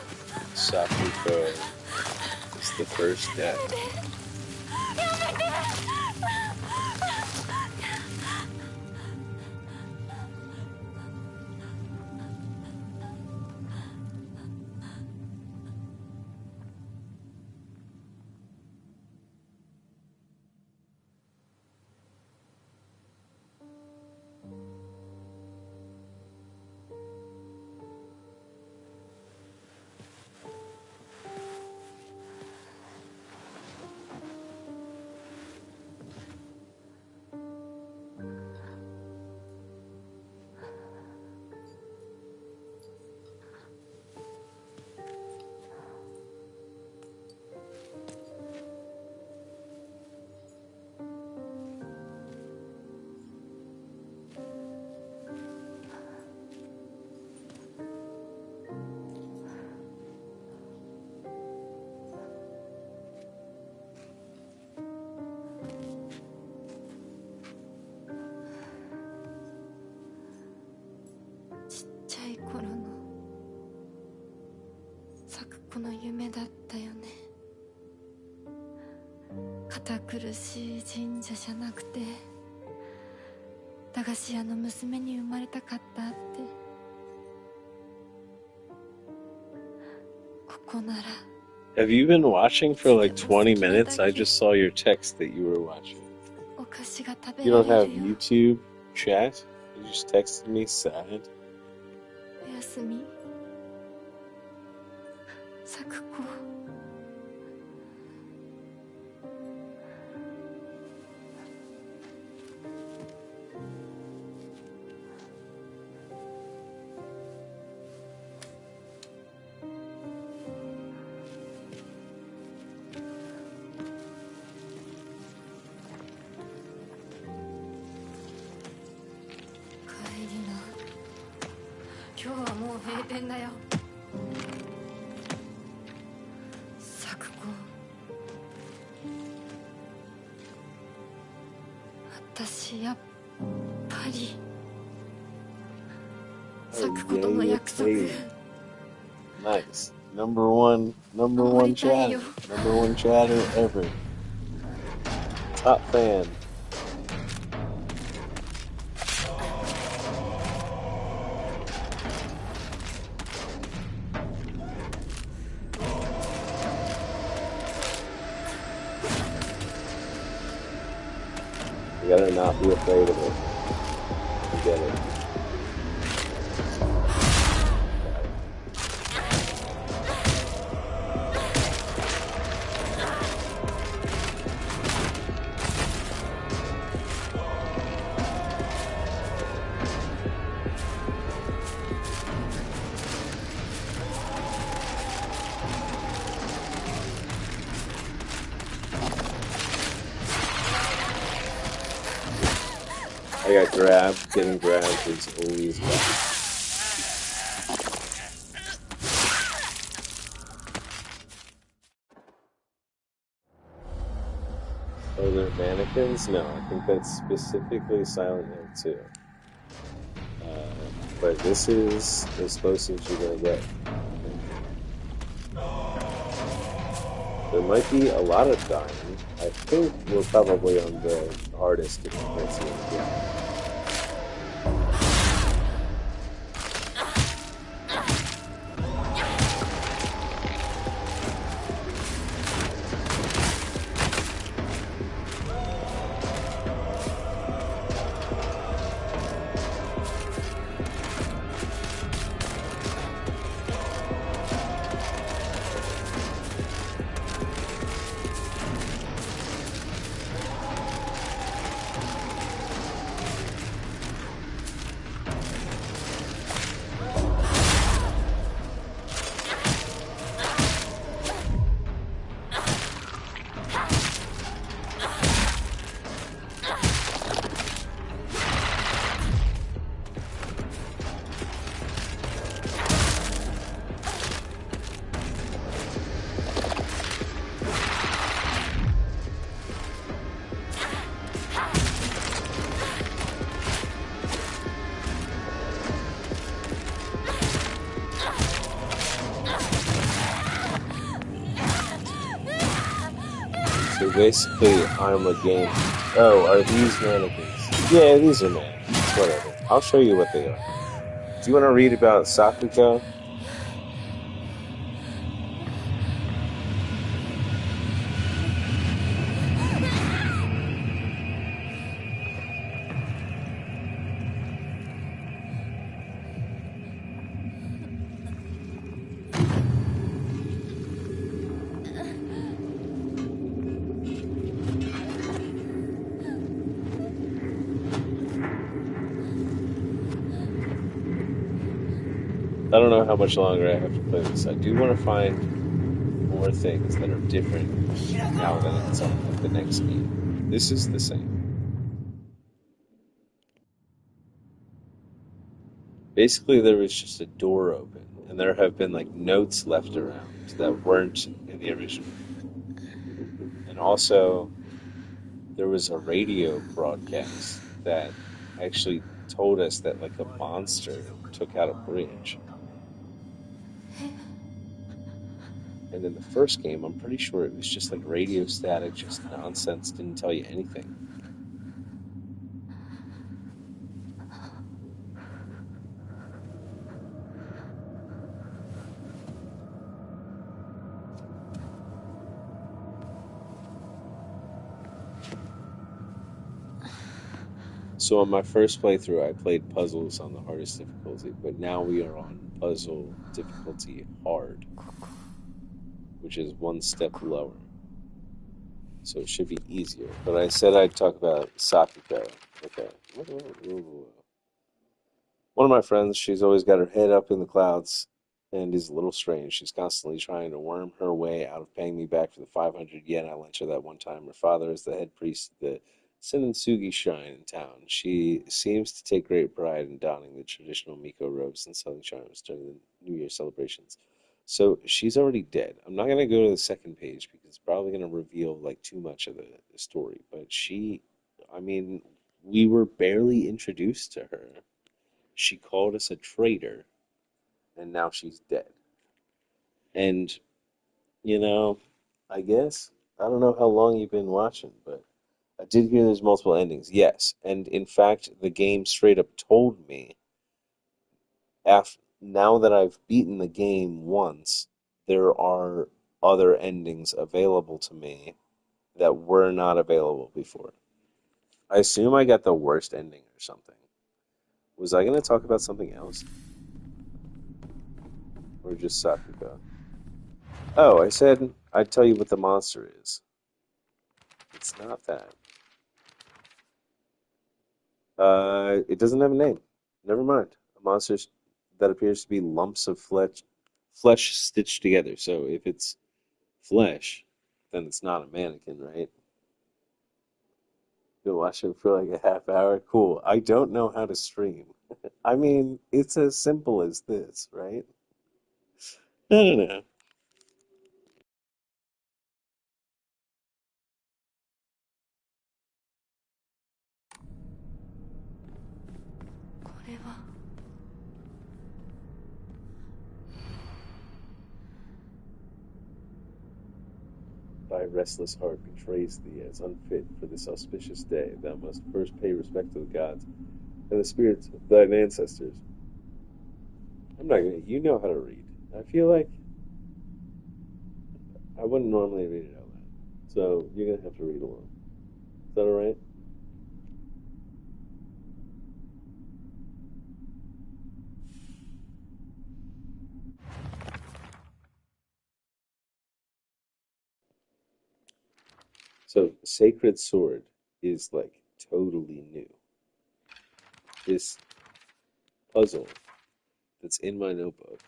Sakuko is the first death. 咲子の夢だったよね。堅苦しい神社じゃなくて駄菓子屋の娘に生まれたかったって。ここなら。 Have you been watching for like 20 minutes? I just saw your text that you were watching. お菓子が食べ You ら don't れ have るよ。 YouTube chat? You just texted me sad? おやすみ。咲子。帰りな。今日はもう閉店だよ。咲子。私やっぱり咲子との約束。 Nice. Number one chatter. Number one chatter ever. Top fan. You gotta not be afraid of it. You get it. I got grabbed. Getting grabbed is always bad. Oh, they're mannequins? No, I think that's specifically Silent Hill 2. But this is as close as you're gonna get. There might be a lot of dying. I think we're probably on the hardest difficulty. So basically, I'm a game. Oh, are these mannequins? Yeah, these are mannequins. Whatever. I'll show you what they are. Do you want to read about Sakuko? I don't know how much longer I have to play this. I do want to find more things that are different now that it's on the next game. This is the same. Basically, there was just a door open, and there have been like notes left around that weren't in the original. And also, there was a radio broadcast that actually told us that like a monster took out a bridge. And in the first game, I'm pretty sure it was just like radio static, just nonsense, didn't tell you anything. So on my first playthrough, I played puzzles on the hardest difficulty, but now we are on puzzle difficulty hard, which is one step lower. So it should be easier. But I said I'd talk about Sakuko. Okay. One of my friends, she's always got her head up in the clouds and is a little strange. She's constantly trying to worm her way out of paying me back for the 500 yen I lent her that one time. Her father is the head priest of the Senitsugi shrine in town. She seems to take great pride in donning the traditional Miko robes and selling charms during the New Year celebrations. So she's already dead. I'm not going to go to the second page because it's probably going to reveal like too much of the story. But I mean, we were barely introduced to her. She called us a traitor, and now she's dead. And, you know, I guess, I don't know how long you've been watching, but I did hear there's multiple endings. Yes. And in fact, the game straight up told me, now that I've beaten the game once, there are other endings available to me that were not available before. I assume I got the worst ending or something. Was I going to talk about something else? Or just Sakuga? Oh, I said I'd tell you what the monster is. It's not that. It doesn't have a name. Never mind. A monster that appears to be lumps of flesh stitched together. So if it's flesh, then it's not a mannequin, right? Been watching for like a half hour. Cool. I don't know how to stream. I mean, it's as simple as this, right? I don't know. これは Thy restless heart betrays thee as unfit for this auspicious day. Thou must first pay respect to the gods and the spirits of thine ancestors. I'm not gonna. You know how to read. I feel like I wouldn't normally read it out loud, so you're gonna have to read along. Is that all right? So, Sacred Sword is like totally new. This puzzle that's in my notebook.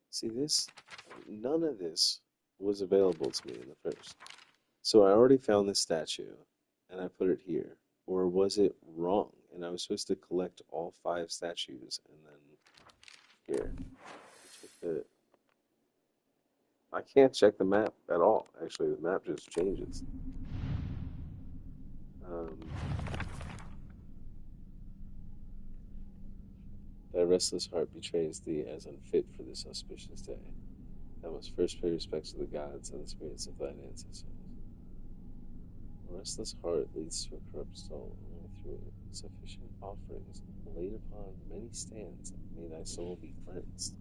See, none of this was available to me in the first. So I already found this statue and I put it here. Or was it wrong? And I was supposed to collect all 5 statues and then here. I can't check the map at all. Actually, the map just changes. Thy restless heart betrays thee as unfit for this auspicious day. Thou must first pay respects to the gods and the spirits of thine ancestors. A restless heart leads to a corrupt soul, only through it. Sufficient offerings laid upon many stands, may thy soul be cleansed.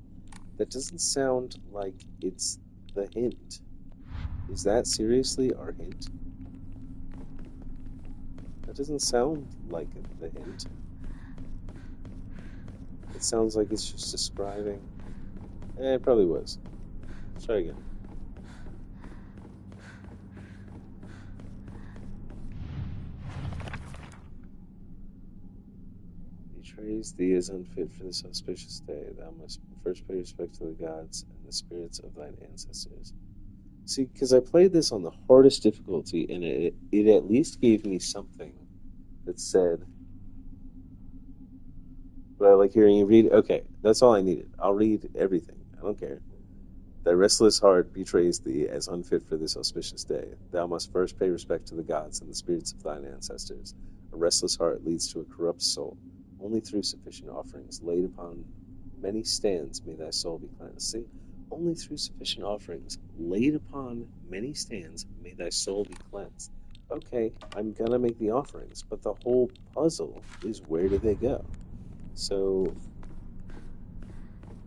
That doesn't sound like it's the hint. Is that seriously our hint? That doesn't sound like the hint. It sounds like it's just describing. It probably was. Let's try again. Betrays thee as unfit for this auspicious day. Thou must first pay respect to the gods and the spirits of thine ancestors. See, because I played this on the hardest difficulty, and it at least gave me something that said, but I like hearing you read. Okay, that's all I needed. I'll read everything. I don't care. Thy restless heart betrays thee as unfit for this auspicious day. Thou must first pay respect to the gods and the spirits of thine ancestors. A restless heart leads to a corrupt soul. Only through sufficient offerings laid upon many stands may thy soul be cleansed. See? Only through sufficient offerings laid upon many stands may thy soul be cleansed. Okay, I'm gonna make the offerings, but the whole puzzle is where do they go? So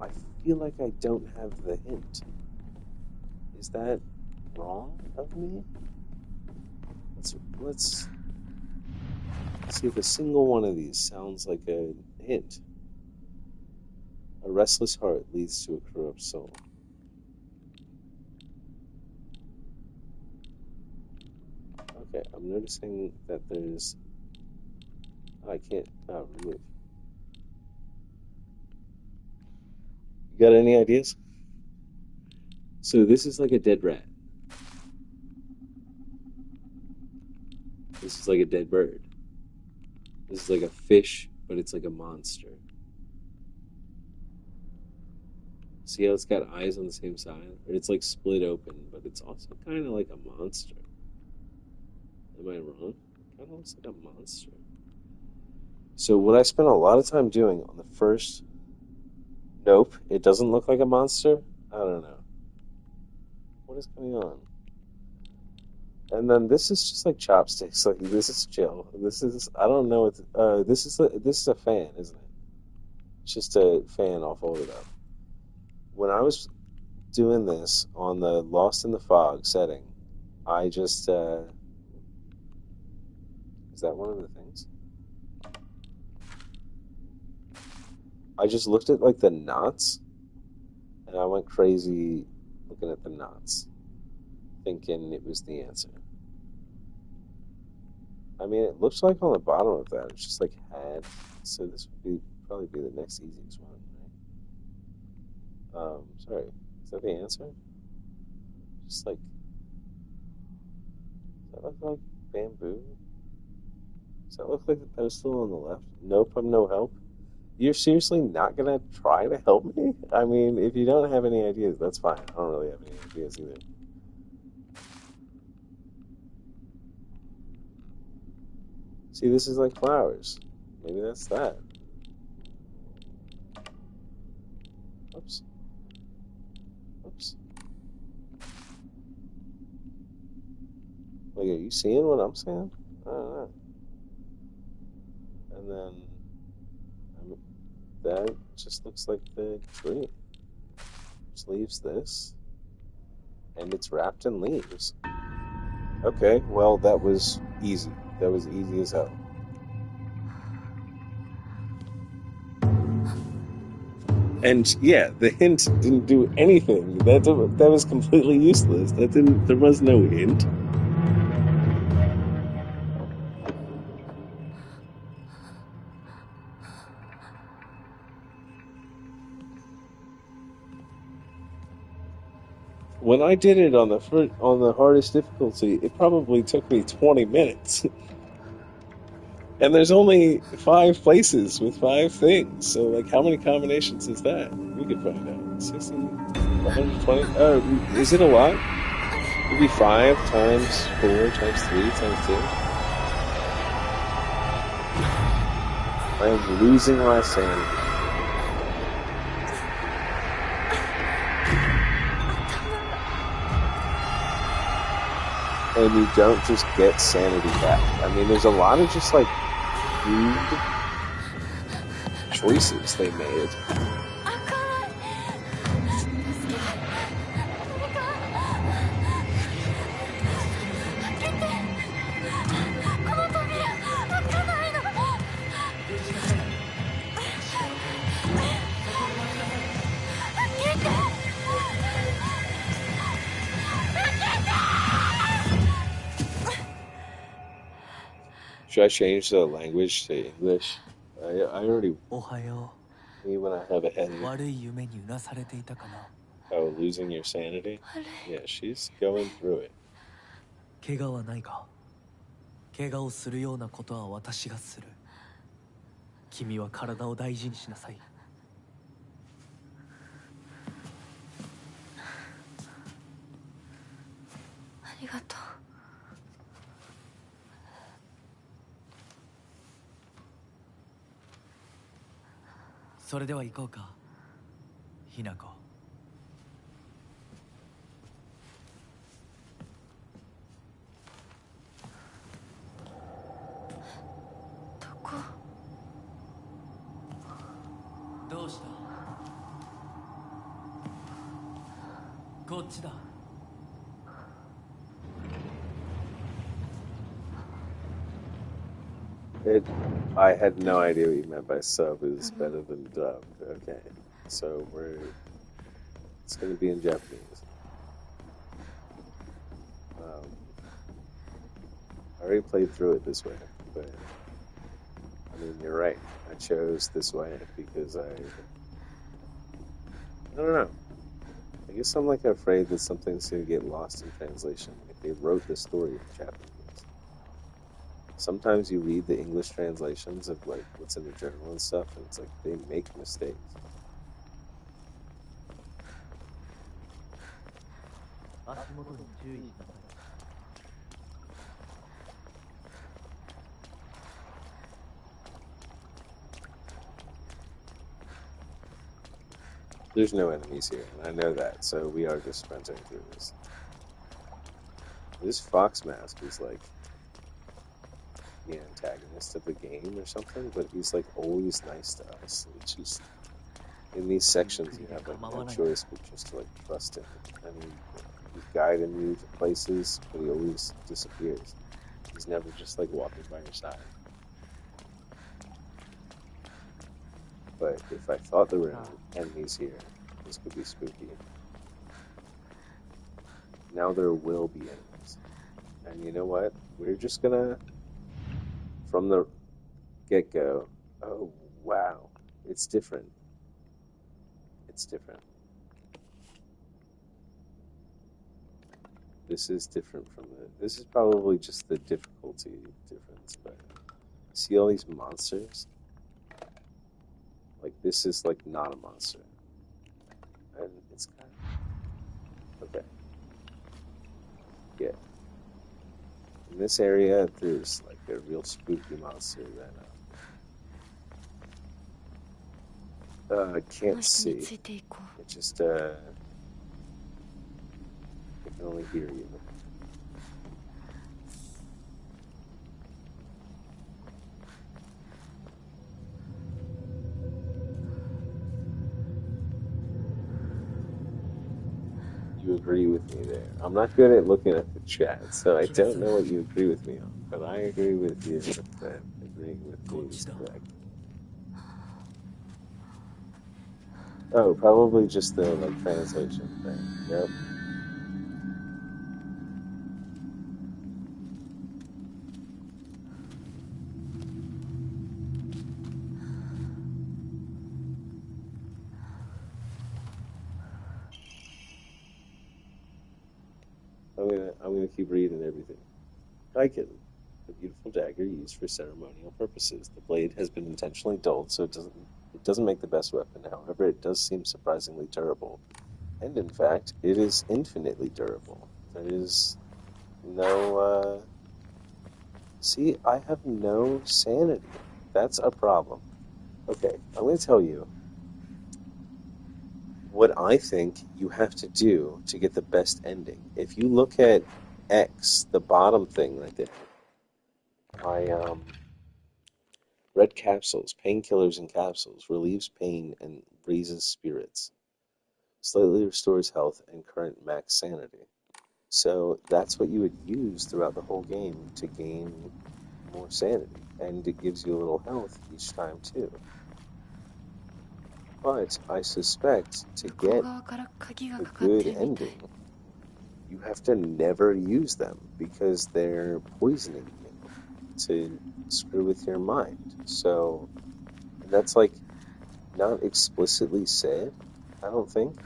I feel like I don't have the hint. Is that wrong of me? Let's see if a single one of these sounds like a hint. A restless heart leads to a corrupt soul. Okay, I'm noticing that there's... I can't... remove. You got any ideas? So this is like a dead rat. This is like a dead bird. This is like a fish, but it's like a monster. See how it's got eyes on the same side? Or it's like split open, but it's also kind of like a monster. Am I wrong? It kind of looks like a monster. So what I spent a lot of time doing on the first... Nope, it doesn't look like a monster? I don't know. What is going on? And then this is just like chopsticks. Like, this is chill. This is... I don't know what... this is a fan, isn't it? It's just a fan all folded up. When I was doing this on the Lost in the Fog setting, I just... is that one of the things? I just looked at, like, the knots, and I went crazy looking at the knots, thinking it was the answer. I mean, it looks like on the bottom of that, it's just, like, had, so this would probably be the next easiest one, right? Sorry, is that the answer? Just, like, does that look like bamboo? Does that look like the pedestal on the left? Nope, I'm no help. You're seriously not going to try to help me? I mean, if you don't have any ideas, that's fine. I don't really have any ideas either. See, this is like flowers. Maybe that's that. Oops. Oops. Like, are you seeing what I'm saying? I don't know. And then... that just looks like the tree. Just leaves this. And it's wrapped in leaves. Okay, well, that was easy. That was easy as hell. And yeah, the hint didn't do anything. That was completely useless. There was no hint. When I did it on the hardest difficulty, it probably took me 20 minutes. And there's only 5 places with 5 things. So, like, how many combinations is that? We could find out. 60, 120. Is it a lot? It'd be 5 times 4 times 3 times 2. I am losing my sanity. And you don't just get sanity back. I mean, there's a lot of just, like, rude choices they made. Should I change the language to English? I already... Me when I have a headache. Oh, losing your sanity? Yeah, she's going through it. 怪我はないか怪我をするようなことは私がする君は体を大事にしなさいりがとう。それでは行こうか、ひなこ。どこ？どうした？こっちだ。I had no idea what you meant by sub is better than dub. Okay, so it's going to be in Japanese. I already played through it this way, but I mean, you're right. I chose this way because I don't know. I guess I'm like afraid that something's going to get lost in translation. Like they wrote the story in Japanese. Sometimes you read the English translations of like what's in the journal and stuff, and it's like they make mistakes. There's no enemies here, and I know that, so we are just sprinting through this. This Fox Mask is like the antagonist of the game or something, but he's like always nice to us. It's just in these sections you have like no choice but just to like trust him. I mean, he's guiding you to places, but he always disappears. He's never just like walking by your side. But if I thought there were enemies here, this could be spooky. Now there will be enemies. And you know what? We're just gonna, from the get-go, oh wow, it's different. It's different. This is different from this is probably just the difficulty difference, but see all these monsters? Like this is like not a monster. And it's kind of, okay. Yeah. In this area, there's like a real spooky monster that I can't see. It just I can only hear you. You agree with me there. I'm not good at looking at the chat, so I don't know what you agree with me on, but I agree with you that agreeing with me is correct. Oh, probably just the like translation thing. Yep. I'm gonna keep reading everything. Daiken, a beautiful dagger used for ceremonial purposes. The blade has been intentionally dulled, so it doesn't make the best weapon. However, it does seem surprisingly durable, and in fact, it is infinitely durable. There is no. See, I have no sanity. That's a problem. Okay, I'm gonna tell you what I think you have to do to get the best ending. If you look at X, the bottom thing right there, red capsules, painkillers and capsules, relieves pain and raises spirits, slightly restores health and current max sanity. So that's what you would use throughout the whole game to gain more sanity, and it gives you a little health each time too. But I suspect to get a good ending, you have to never use them because they're poisoning you to screw with your mind. So that's like not explicitly said, I don't think.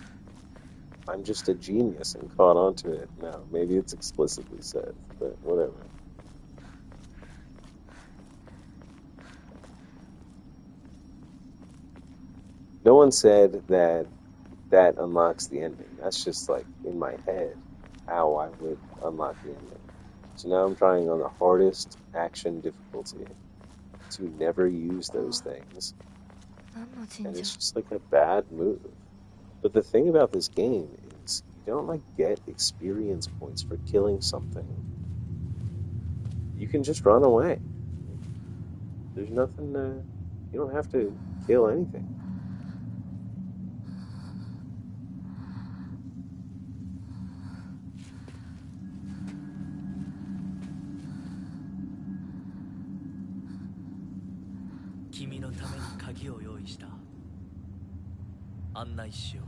I'm just a genius and caught onto it. No, maybe it's explicitly said, but whatever. No one said that unlocks the ending. That's just like in my head. how I would unlock the ending. So now I'm trying on the hardest action difficulty to never use those things. 何の And 神社 it's just like a bad move. But the thing about this game is you don't like get experience points for killing something. You can just run away. There's nothing, you don't have to kill anything. Kimi no tame ni kagi o yoi shita. Annai shiyou.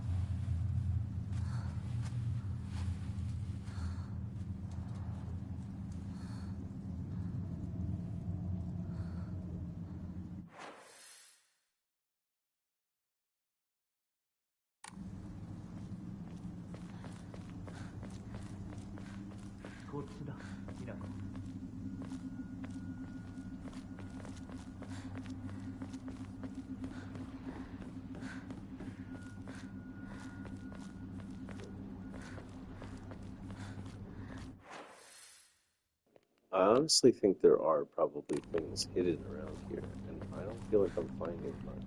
I honestly think there are probably things hidden around here, and I don't feel like I'm finding much.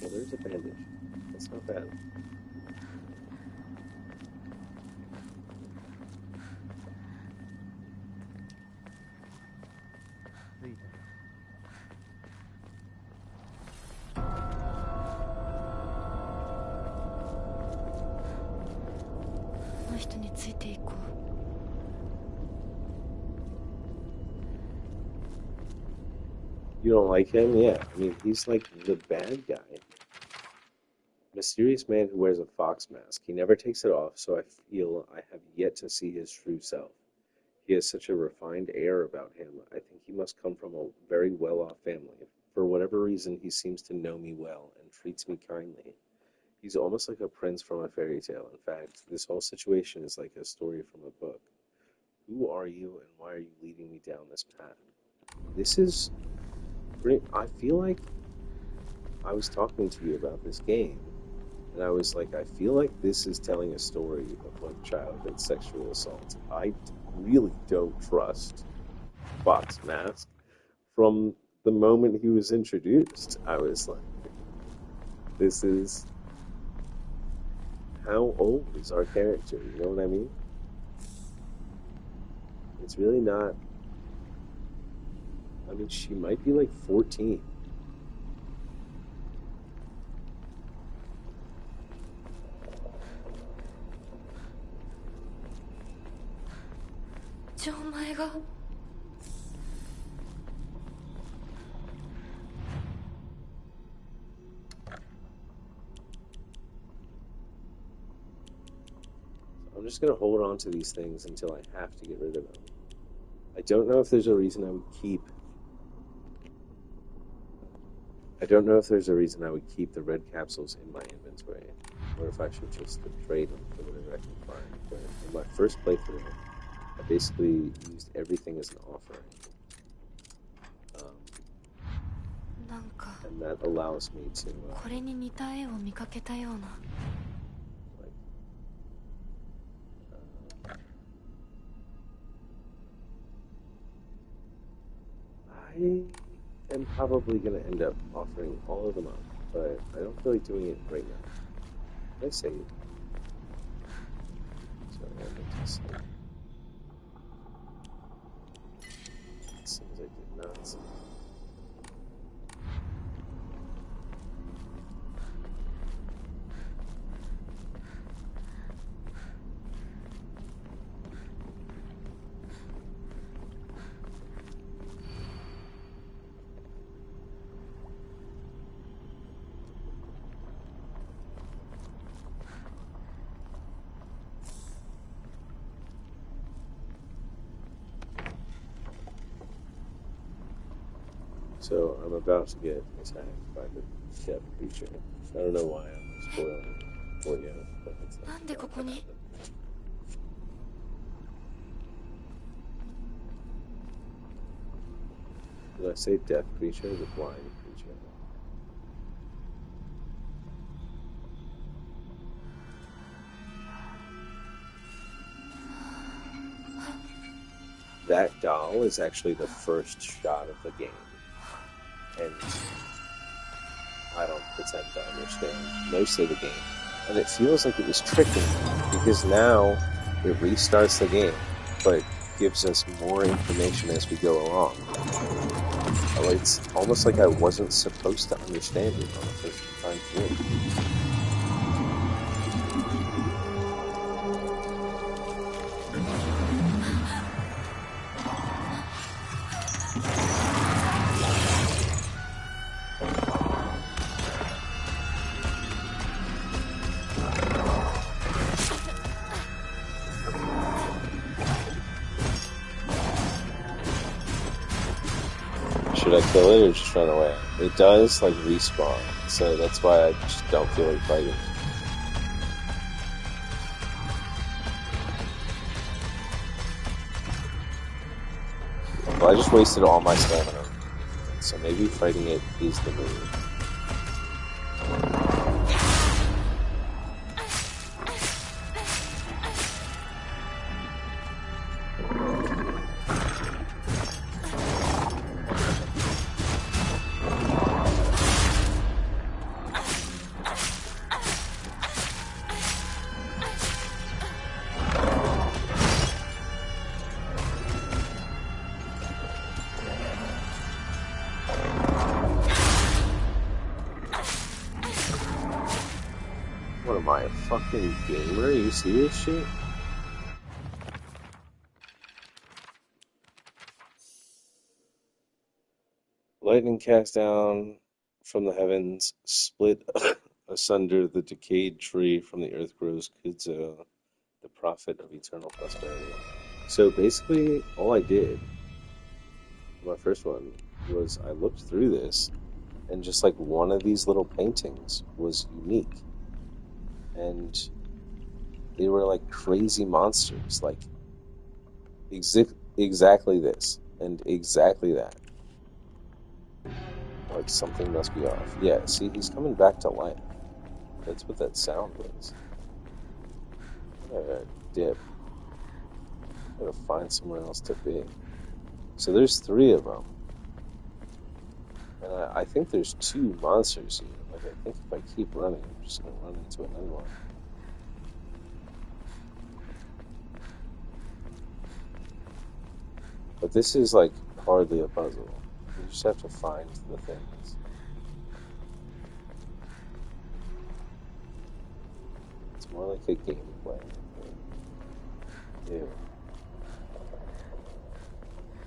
Well, there's a bandage. That's not bad. You don't like him? Yeah, I mean, he's like the bad guy. Mysterious man who wears a fox mask. He never takes it off, so I feel I have yet to see his true self. He has such a refined air about him. I think he must come from a very well-off family. For whatever reason, he seems to know me well and treats me kindly. He's almost like a prince from a fairy tale. In fact, this whole situation is like a story from a book. Who are you, and why are you leading me down this path? This is... I feel like I was talking to you about this game, and I was like, I feel like this is telling a story of like childhood sexual assault. I really don't trust Fox Mask. From the moment he was introduced, I was like, this is... How old is our character? You know what I mean? It's really not... I mean, she might be like 14. I'm just going to hold on to these things until I have to get rid of them. I don't know if there's a reason I would keep... I don't know if there's a reason I would keep the red capsules in my inventory, or if I should just trade them for whatever I can find. But in my first playthrough, I basically used everything as an offering. And that allows me to... I am probably going to end up offering all of them up, but I don't feel like doing it right now. Did I save? Sorry, I meant to save. It seems I did not save. So I'm about to get attacked by the death creature. I don't know why I'm spoiling it for you, but it's like, did I say death creature? The blind creature. that doll is actually the first shot of the game. And I don't pretend to understand most of the game. And it feels like it was tricking me, because now it restarts the game, but gives us more information as we go along. It's almost like I wasn't supposed to understand it on the first time through. Should I kill it or just run away? It does, like, respawn, so that's why I just don't feel like fighting. Well, I just wasted all my stamina, so maybe fighting it is the move. What am I, a fucking gamer? You see this shit? Lightning cast down from the heavens, split asunder the decayed tree from the earth grows Kudzo, the prophet of eternal prosperity. So basically, all I did, my first one, was I looked through this, and just like one of these little paintings was unique. And they were like crazy monsters, like exactly this, and exactly that. Like, something must be off. Yeah, see, he's coming back to life. That's what that sound was. I'm gonna dip. I'm gonna find somewhere else to be. So there's 3 of them. And I think there's 2 monsters here. Like, I think if I keep running, I'm just gonna run into another one. But this is, like, hardly a puzzle. You just have to find the things. It's more like a gameplay. Ew.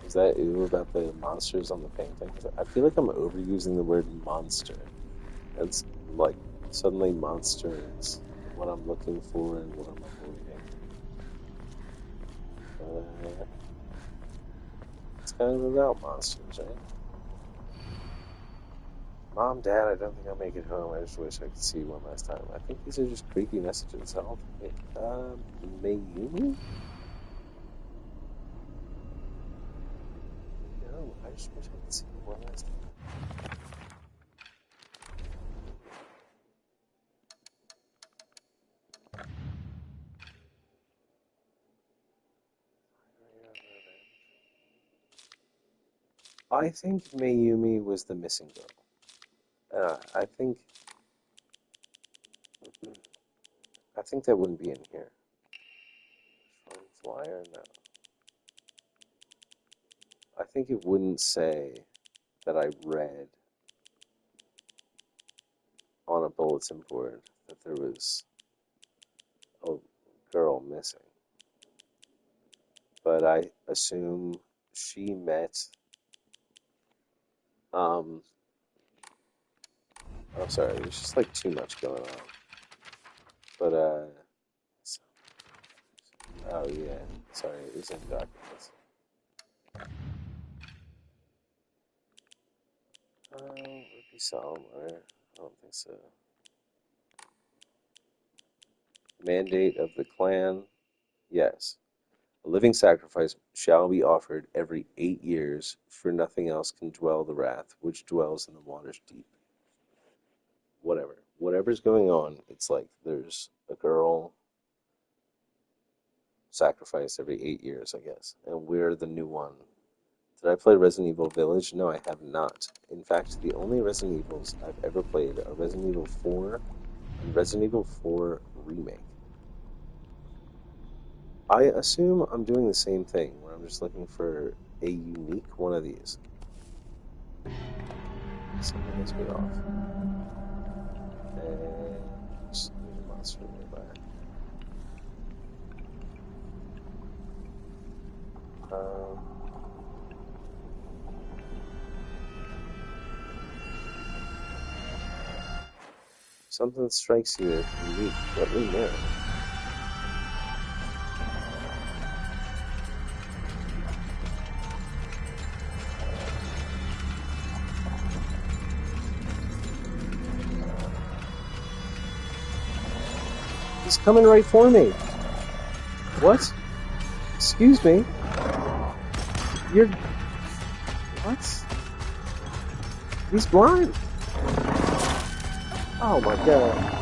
Is that ew about the monsters on the painting? I feel like I'm overusing the word monster. It's like, suddenly monster is what I'm looking for and what I'm avoiding. It's kind of about monsters, right? Mom, Dad, I don't think I'll make it home. I just wish I could see you one last time. I think these are just creepy messages. I don't think Mayumi? No, I just wish I could see you one last time. I think Mayumi was the missing girl. I think that wouldn't be in here. Flyer? No. I think it wouldn't say that I read on a bulletin board that there was a girl missing. But I assume she met, I'm sorry, there's just like too much going on. But, oh yeah, sorry, it was in documents. Would it be solemn? I don't think so. Mandate of the clan? Yes. A living sacrifice shall be offered every 8 years, for nothing else can dwell the wrath which dwells in the waters deep. Whatever's going on, it's like there's a girl sacrifice every 8 years, I guess. And we're the new one. Did I play Resident Evil Village? No, I have not. In fact, the only Resident Evils I've ever played are Resident Evil 4 and Resident Evil 4 Remake. I assume I'm doing the same thing, where I'm just looking for a unique one of these. Something has me off. And there's a monster nearby. Something strikes you as unique. Let me know. He's coming right for me. What? Excuse me. You're... What? He's blind. Oh my god.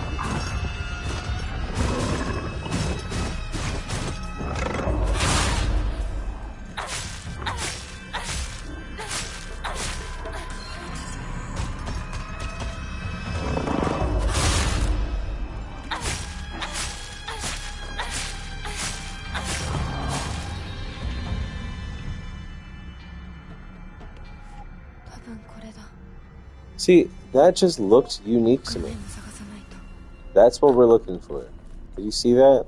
See, that just looked unique to me. That's what we're looking for. Did you see that?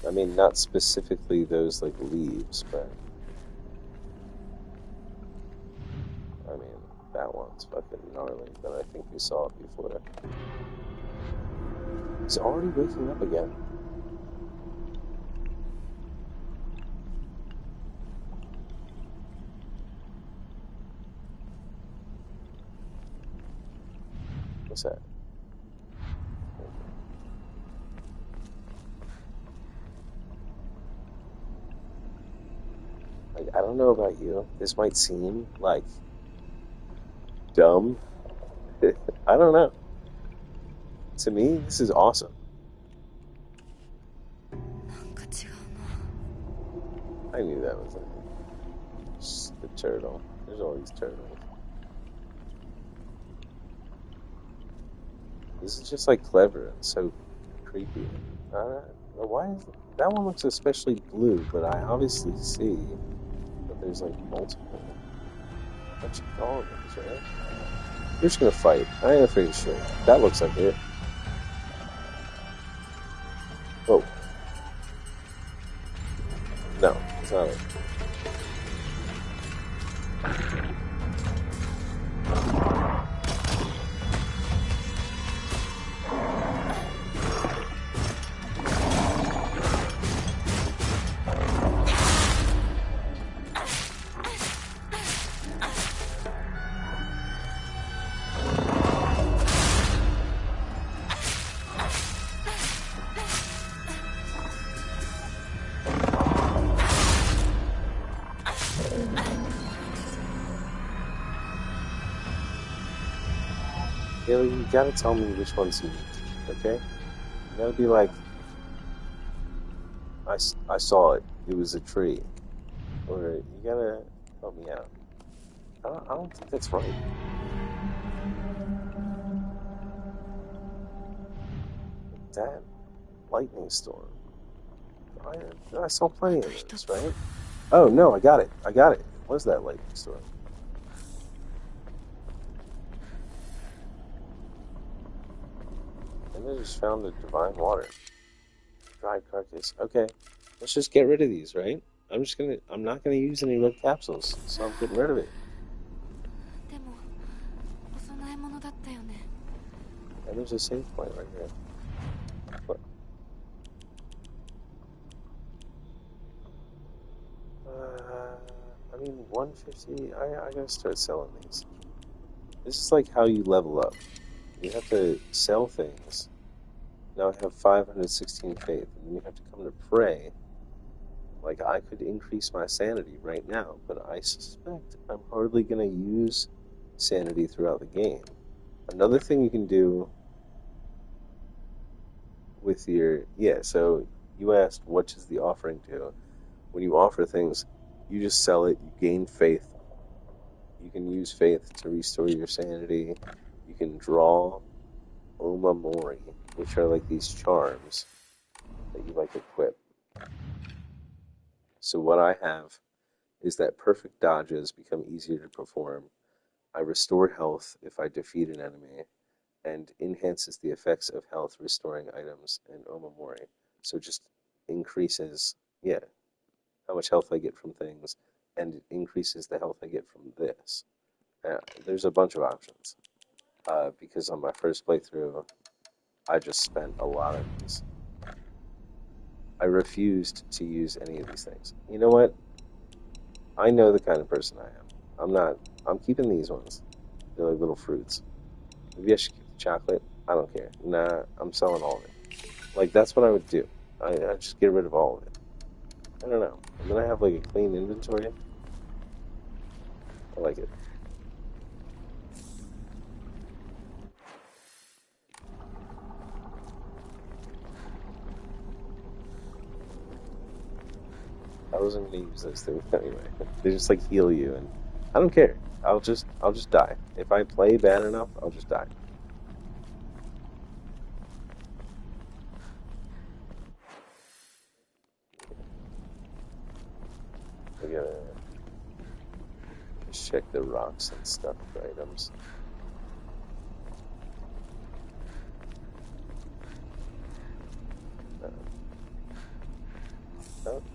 I mean, not specifically those, like, leaves, but... I mean, that one's fucking gnarly, but I think we saw it before. He's already waking up again. What's that? Like, I don't know about you. This might seem, like, dumb. I don't know. To me, this is awesome. I knew that was it. Just the turtle. There's all these turtles. This is just, like, clever and so creepy. Why is it? That one looks especially blue, but I obviously see that there's, like, multiple. Bunch of dogs, right? You're just gonna fight. I ain't afraid of shit. That looks like it. Whoa. No, it's not it. Haley, you gotta tell me which one's unique, okay? You gotta be like, I saw it. It was a tree. Or you gotta help me out. I don't think that's right. That lightning storm. I saw plenty of those, right? Oh, no, I got it. It was that lightning storm. I just found the divine water. Dried carcass. Okay. Let's just get rid of these, right? I'm not gonna use any red capsules, so I'm getting rid of it. And there's a save point right here. What? I mean, 150. I gotta start selling these. This is like how you level up. You have to sell things. Now I have 516 faith, and then you have to come to pray. Like, I could increase my sanity right now, but I suspect I'm hardly going to use sanity throughout the game. Another thing you can do with your... Yeah, so You asked, what does the offering do? When you offer things, you just sell it, you gain faith. You can use faith to restore your sanity. You can draw Omamori, which are like these charms that you like equip. So what I have is that perfect dodges become easier to perform. I restore health if I defeat an enemy, and enhances the effects of health restoring items and Omamori. So it just increases, how much health I get from things, and it increases the health I get from this. There's a bunch of options. Because on my first playthrough, I just spent a lot of these. I refused to use any of these things. You know what? I know the kind of person I am. I'm keeping these ones. They're like little fruits. Maybe I should keep the chocolate. I don't care. Nah, I'm selling all of it. Like, that's what I would do. I just get rid of all of it. I don't know. And then I have like a clean inventory. I like it. I wasn't gonna use those things anyway. They just like heal you, and I don't care. I'll just die. If I play bad enough, I'll just die. We gotta just check the rocks and stuff for items. Okay.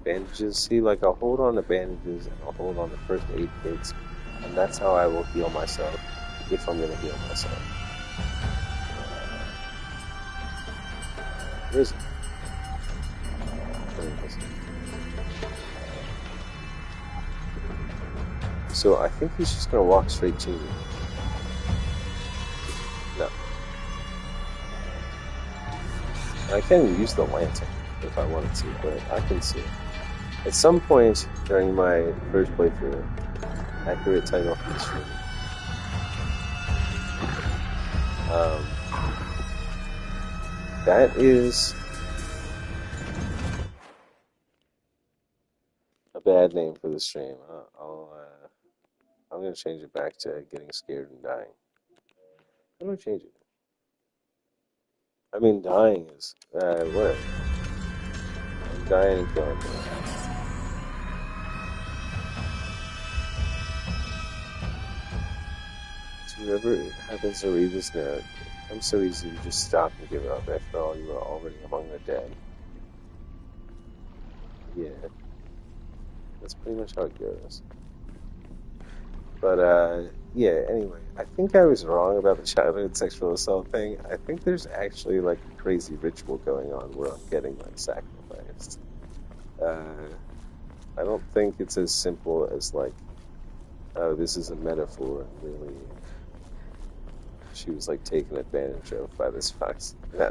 Bandages. See, like, I'll hold on to bandages and I'll hold on to first aid kits, and that's how I will heal myself if I'm gonna heal myself. Where is it? There it is. So I think he's just gonna walk straight to me. No. I can use the lantern if I wanted to, but I can see it. At some point during my first playthrough, accurate time off the stream, that is a bad name for the stream. I'm gonna change it back to getting scared and dying. How do I change it? I mean, dying is what? I'm dying and killing. Whoever happens to read this note, I'm so easy to just stop and give up. After all, you are already among the dead. Yeah. That's pretty much how it goes. But, yeah, anyway, I think I was wrong about the childhood sexual assault thing. I think there's actually, like, a crazy ritual going on where I'm getting, like, sacrificed. I don't think it's as simple as, like, oh, this is a metaphor, really. She was like taken advantage of by this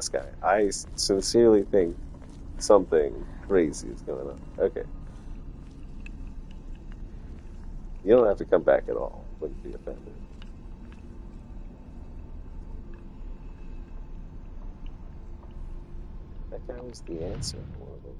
guy. I sincerely think something crazy is going on. Okay. You don't have to come back at all. Wouldn't be offended. That guy was the answer. Horrible.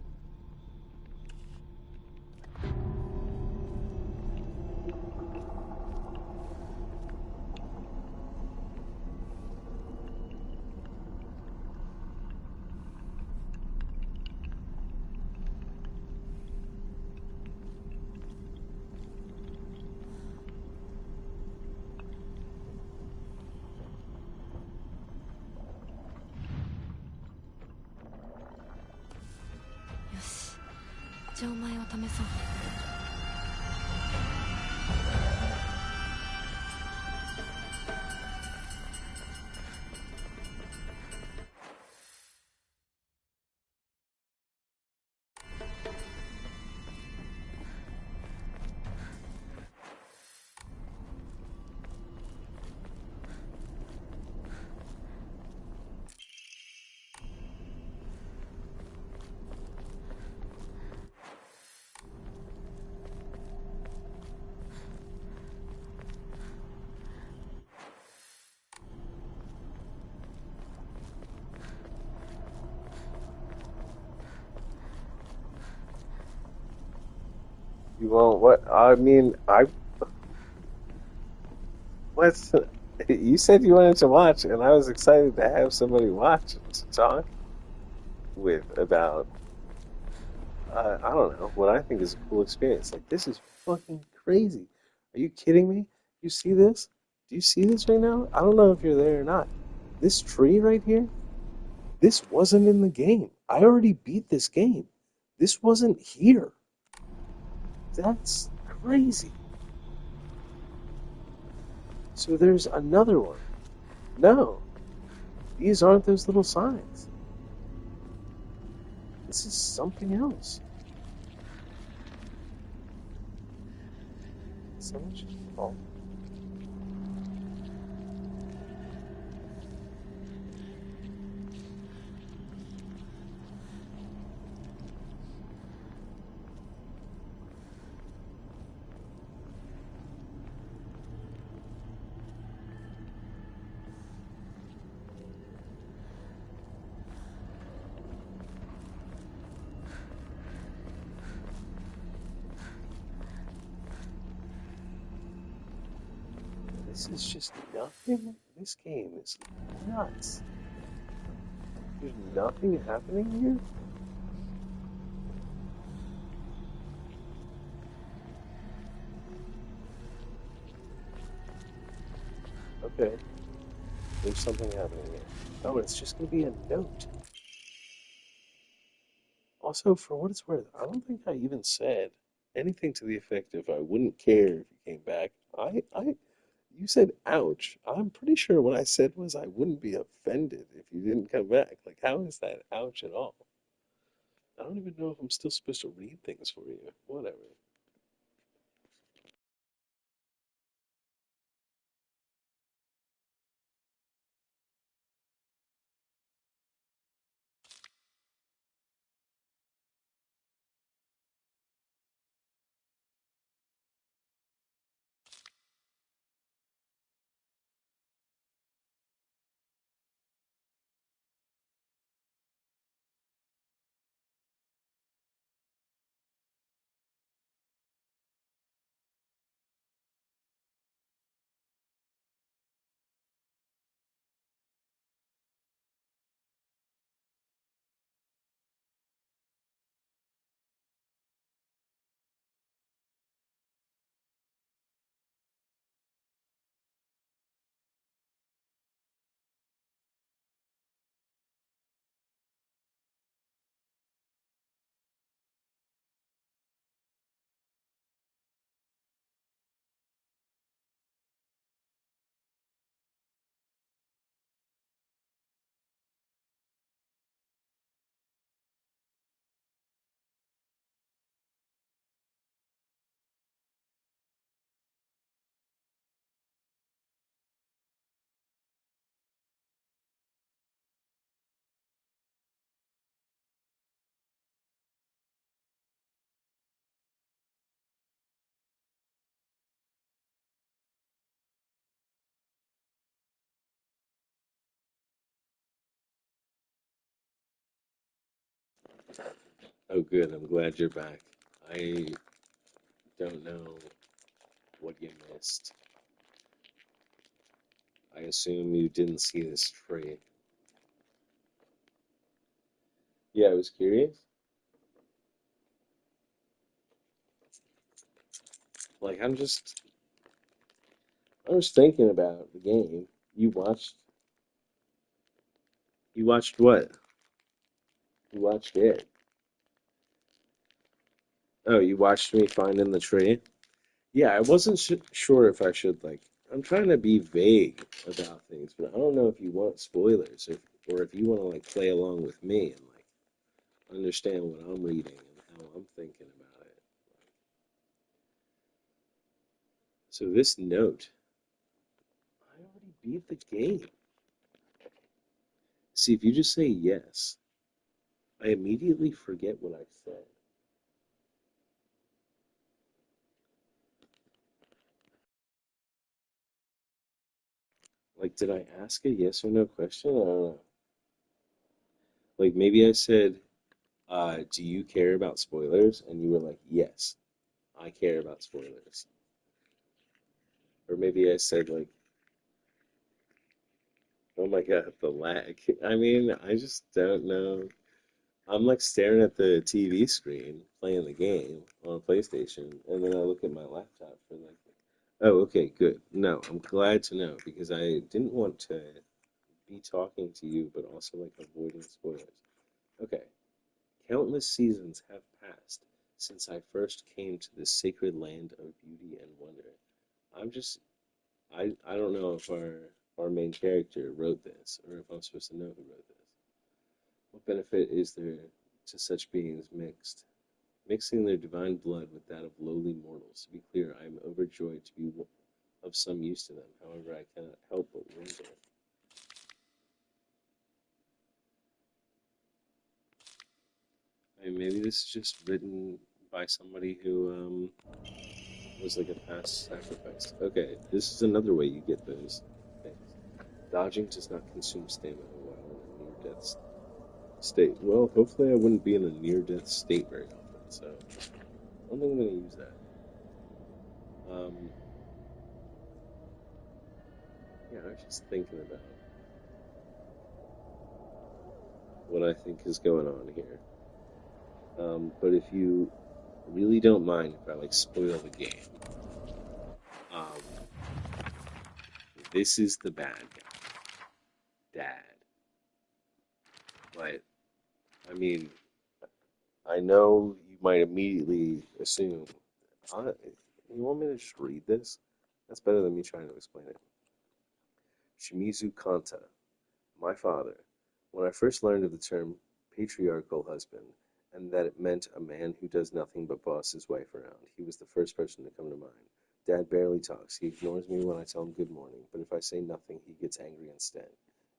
よし、錠前を試そう。You won't what? I mean, what's you said you wanted to watch, and I was excited to have somebody watch to talk with about. I don't know what I think is a cool experience. Like this is fucking crazy. Are you kidding me? You see this? Do you see this right now? I don't know if you're there or not. This tree right here. This wasn't in the game. I already beat this game. This wasn't here. That's crazy. So there's another one. No, these aren't those little signs. This is something else. Someone just called. This is just nothing. This game is nuts. There's nothing happening here. Okay, there's something happening here. Oh, it's just gonna be a note. Also, for what it's worth, I don't think I even said anything to the effect of I wouldn't care if you came back. You said ouch. I'm pretty sure what I said was I wouldn't be offended if you didn't come back. Like, how is that ouch at all? I don't even know if I'm still supposed to read things for you. Whatever. Oh, good. I'm glad you're back. I don't know what you missed. I assume you didn't see this tree. Yeah, I was curious. Like, I was thinking about the game. You watched what? You watched it. Oh, you watched me finding the tree? Yeah, I wasn't sure if I should, like, I'm trying to be vague about things, but I don't know if you want spoilers or if you want to, like, play along with me and, like, understand what I'm reading and how I'm thinking about it. So this note, I already beat the game. See, if you just say yes, I immediately forget what I said. Like, did I ask a yes or no question? I don't know. Like, maybe I said, do you care about spoilers? And you were like, yes. I care about spoilers. Or maybe I said like, oh my god, the lag. I mean, I just don't know. I'm like staring at the TV screen playing the game on PlayStation, and then I look at my laptop for like, oh, okay, good. No, I'm glad to know because I didn't want to be talking to you, but also like avoiding spoilers. Okay, countless seasons have passed since I first came to this sacred land of beauty and wonder. I'm just, I don't know if our main character wrote this or if I'm supposed to know who wrote this. What benefit is there to such beings mixing their divine blood with that of lowly mortals? To be clear, I am overjoyed to be of some use to them. However, I cannot help but wonder. I mean, maybe this is just written by somebody who was like a past sacrifice. Okay, this is another way you get those things. Dodging does not consume stamina while in a near-death state. Well, hopefully I wouldn't be in a near-death state very often, so I don't think I'm going to use that. Yeah, I was just thinking about what I think is going on here. But if you really don't mind if I like spoil the game, um, this is the bad guy, Dad. But I mean, I know you might immediately assume. You want me to just read this? That's better than me trying to explain it. Shimizu Kanta, my father. When I first learned of the term patriarchal husband, and that it meant a man who does nothing but boss his wife around, he was the first person to come to mind. Dad barely talks. He ignores me when I tell him good morning, but if I say nothing, he gets angry instead.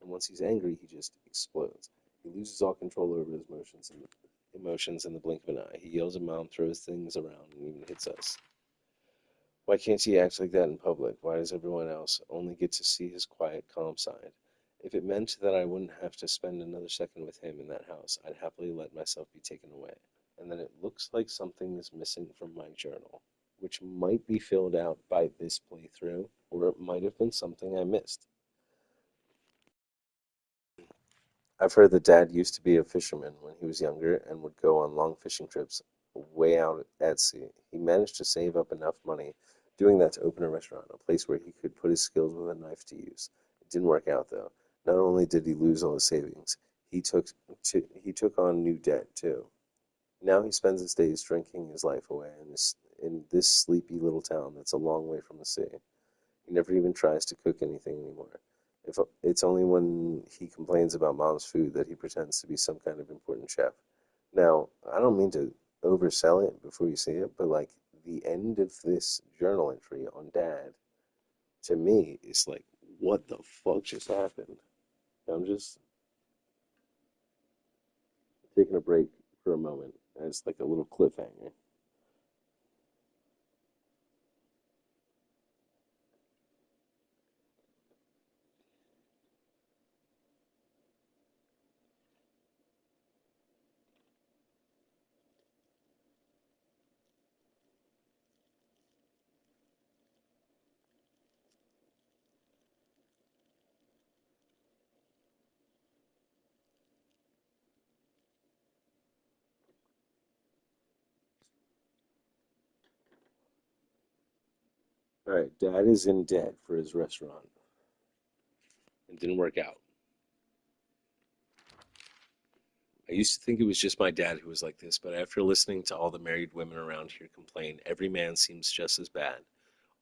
And once he's angry, he just explodes. He loses all control over his emotions in the blink of an eye. He yells at Mom, throws things around, and even hits us. Why can't he act like that in public? Why does everyone else only get to see his quiet, calm side? If it meant that I wouldn't have to spend another second with him in that house, I'd happily let myself be taken away. And then it looks like something is missing from my journal, which might be filled out by this playthrough, or it might have been something I missed. I've heard that Dad used to be a fisherman when he was younger and would go on long fishing trips way out at sea. He managed to save up enough money doing that to open a restaurant, a place where he could put his skills with a knife to use. It didn't work out though. Not only did he lose all his savings, he took on new debt too. Now he spends his days drinking his life away in this sleepy little town that's a long way from the sea. He never even tries to cook anything anymore. If it's only when he complains about Mom's food that he pretends to be some kind of important chef. Now, I don't mean to oversell it before you see it, but like the end of this journal entry on Dad, to me, is like, what the fuck just happened? I'm just taking a break for a moment as like a little cliffhanger. All right, Dad is in debt for his restaurant. It didn't work out. I used to think it was just my dad who was like this, but after listening to all the married women around here complain, every man seems just as bad.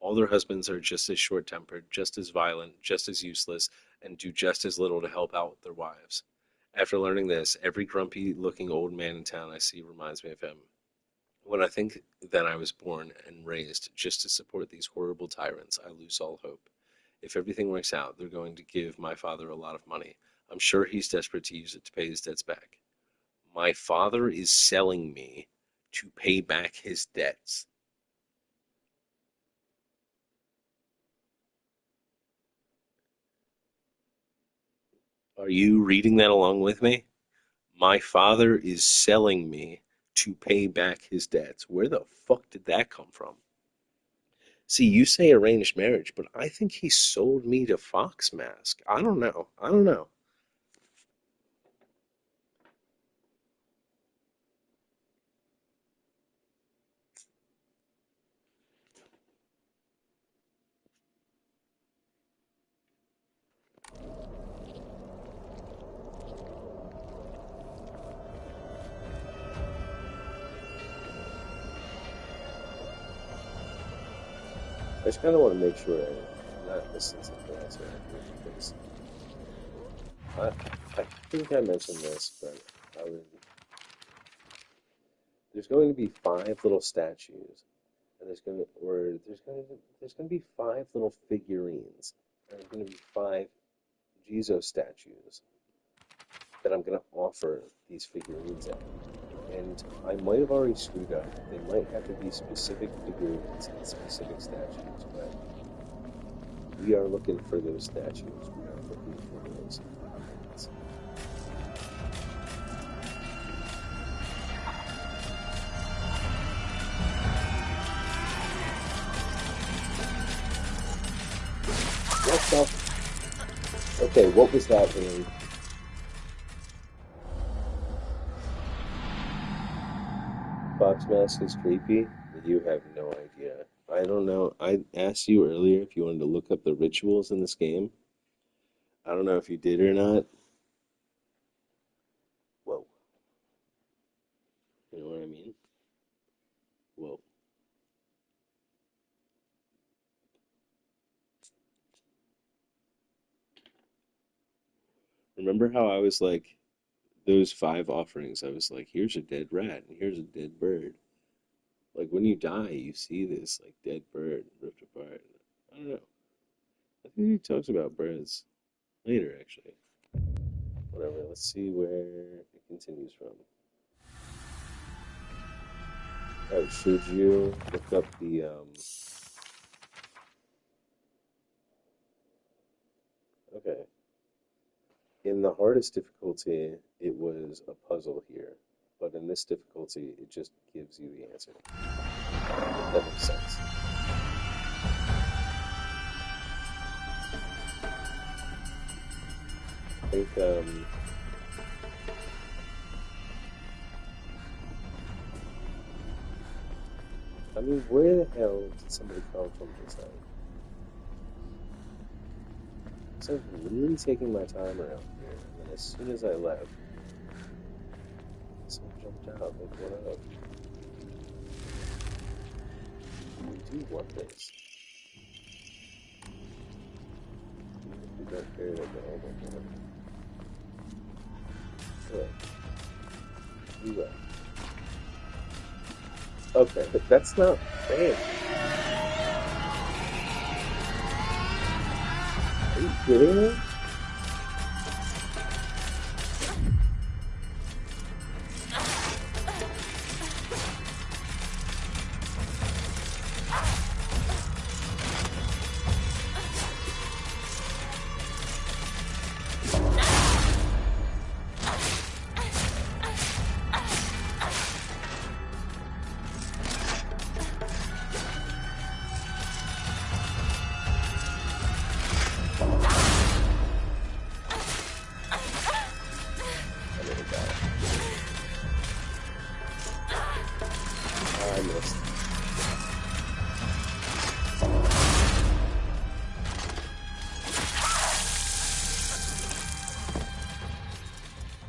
All their husbands are just as short-tempered, just as violent, just as useless, and do just as little to help out their wives. After learning this, every grumpy-looking old man in town I see reminds me of him. When I think that I was born and raised just to support these horrible tyrants, I lose all hope. If everything works out, they're going to give my father a lot of money. I'm sure he's desperate to use it to pay his debts back. My father is selling me to pay back his debts. Are you reading that along with me? My father is selling me to pay back his debts. Where the fuck did that come from? See, you say arranged marriage, but I think he sold me to Fox Mask. I don't know. I don't know. I just kind of want to make sure I'm not missing something else around here because I think I mentioned this, but I would. There's going to be 5 little statues, and there's going to be 5 little figurines, and there's going to be 5 Jesus statues that I'm going to offer these figurines at. And I might have already screwed up. They might have to be specific figurines and specific statues, but we are looking for those statues. We are looking for those figurines. What the? Okay, what was that, Haley? Fox Mask is creepy? You have no idea. I don't know. I asked you earlier if you wanted to look up the rituals in this game. I don't know if you did or not. Whoa. You know what I mean? Whoa. Remember how I was like, those 5 offerings, I was like, here's a dead rat and here's a dead bird. Like when you die, you see this like dead bird ripped apart. I don't know. I think he talks about birds later, actually. Whatever. Let's see where it continues from. Oh, should you look up the Okay. In the hardest difficulty, it was a puzzle here, but in this difficulty, it just gives you the answer. That makes sense. I think, I mean, where the hell did somebody come from this time? So I'm really taking my time around here, and then as soon as I left, someone jumped out, like, what up? We do want this. We don't care that they're all going to Good. You left. Okay, but that's not fair. Are you kidding me?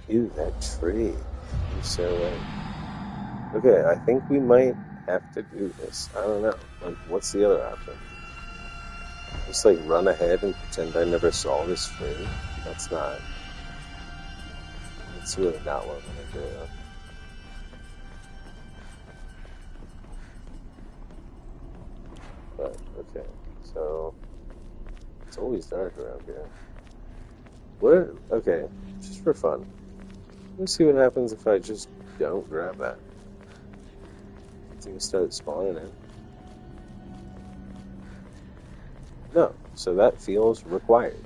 Ew, that tree. You're so right. Okay, I think we might have to do this. I don't know. Like, what's the other option? Just, like, run ahead and pretend I never saw this tree? That's not... It's really not what I'm gonna do. But, okay. So... It's always dark around here. What? Okay, just for fun. Let's see what happens if I just don't grab that. Things start spawning in. No, so that feels required.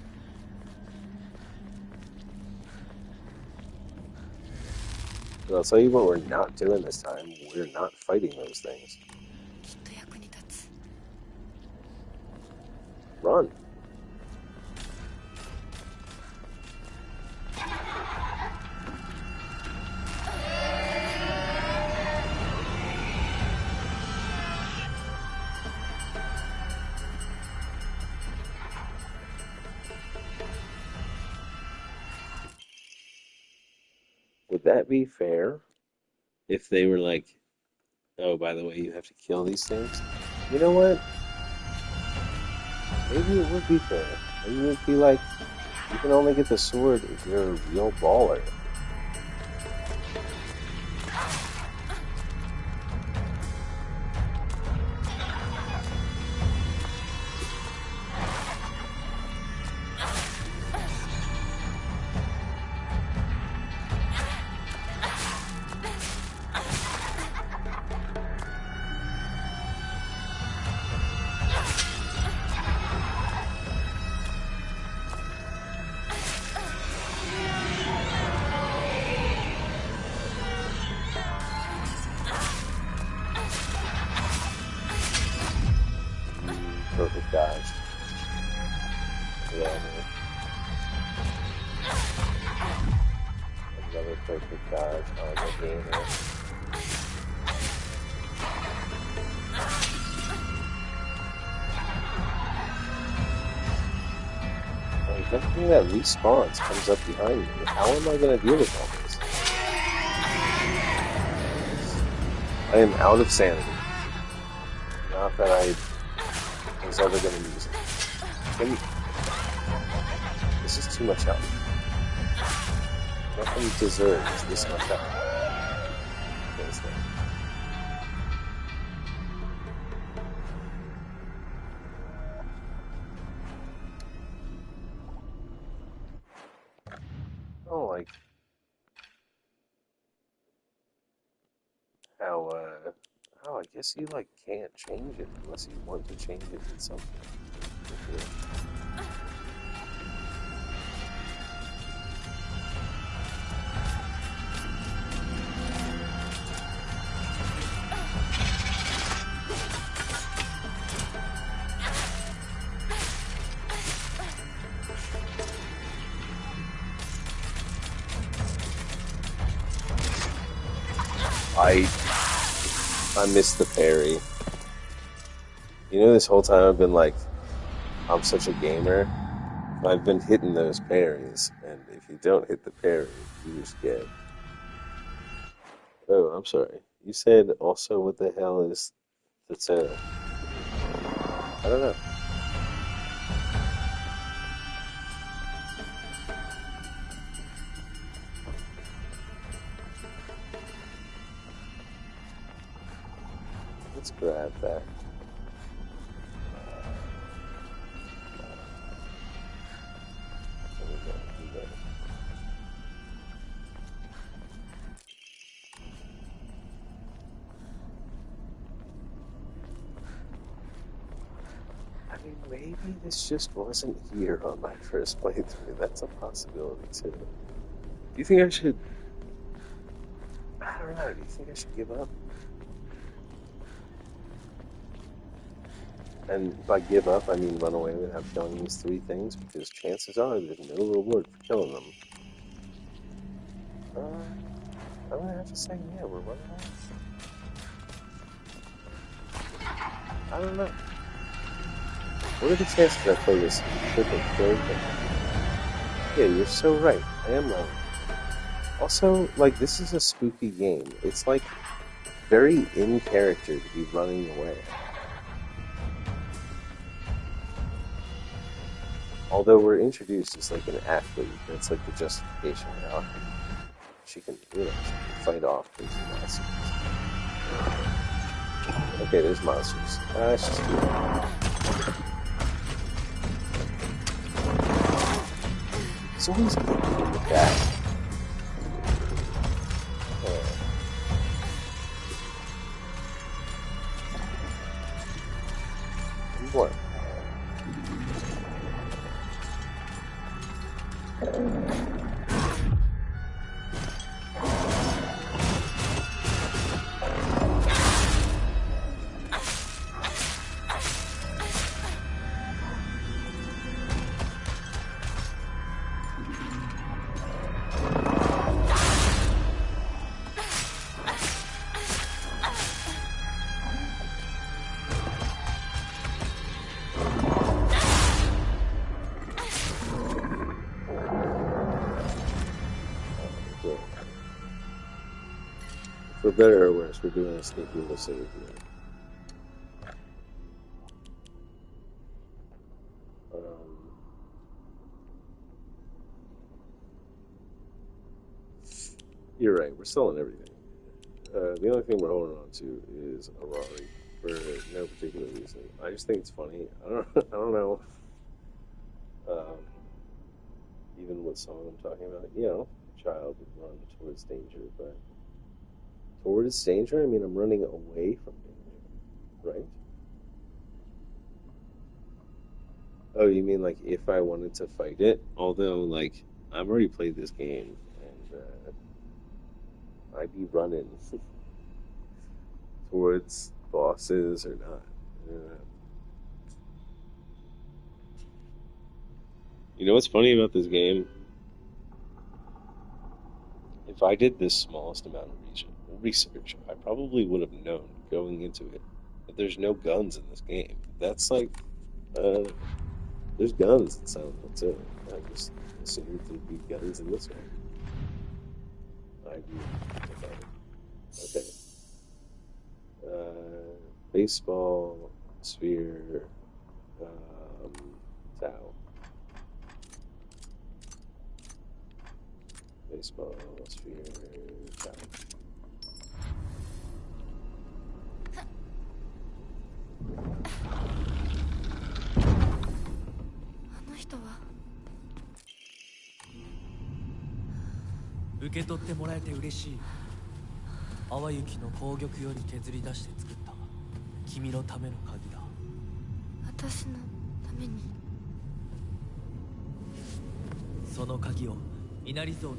But I'll tell you what we're not doing this time. We're not fighting those things. きっと役に立つ。 Run. Would that be fair if they were like, oh, by the way, you have to kill these things? You know what? Maybe it would be fair. Maybe it would be like, you can only get the sword if you're a real baller. Perfect dodge. Yeah, another perfect dodge on the gamer. Like, everything that respawns comes up behind me. How am I going to deal with all this? I am out of sanity. Not that I was ever going to use it. This is too much help. Nothing deserves this much help. Oh, like how I guess you like can't change it unless you want to change it in something. Okay. I missed the parry. You know, this whole time I've been like, I'm such a gamer. I've been hitting those parries, and if you don't hit the parry, you just get. Oh, I'm sorry. You said also what the hell is the Tetsuo? I don't know. Let's grab that. I mean, maybe this just wasn't here on my first playthrough. That's a possibility too. Do you think I should? I don't know. Do you think I should give up? And by give up, I mean run away without killing these three things, because chances are there's no reward for killing them. I'm gonna have to say, yeah, we're running away. I don't know. What are the chances I play this freaking third game? Yeah, you're so right. I am wrong. Also, like, this is a spooky game. It's, like, very in character to be running away. Although we're introduced as, like, an athlete, that's, like, the justification now. She can, you know, she can fight off these monsters. Okay, there's monsters. Let's just do that. It's always good in the back. What? For better or worse, we're doing a sneaky little save here. You're right. We're selling everything. The only thing we're holding on to is a Rari for no particular reason. I just think it's funny. I don't know. Even what song I'm talking about, child would run towards danger, but towards danger, I mean, I'm running away from danger, right? Oh, you mean like if I wanted to fight it? Although, like, I've already played this game, and I'd be running towards bosses or not. You know what's funny about this game? If I did this smallest amount of research, I probably would have known going into it that there's no guns in this game. That's like, there's guns in Silent Hill too. I just assumed there'd be guns in this one. Okay. Baseball, sphere, towel. Baseball, sphere, towel. あの人は受け取ってもらえて嬉しい。淡雪の紅玉より削り出して作った君のための鍵だ。私のために。その鍵を稲荷像に。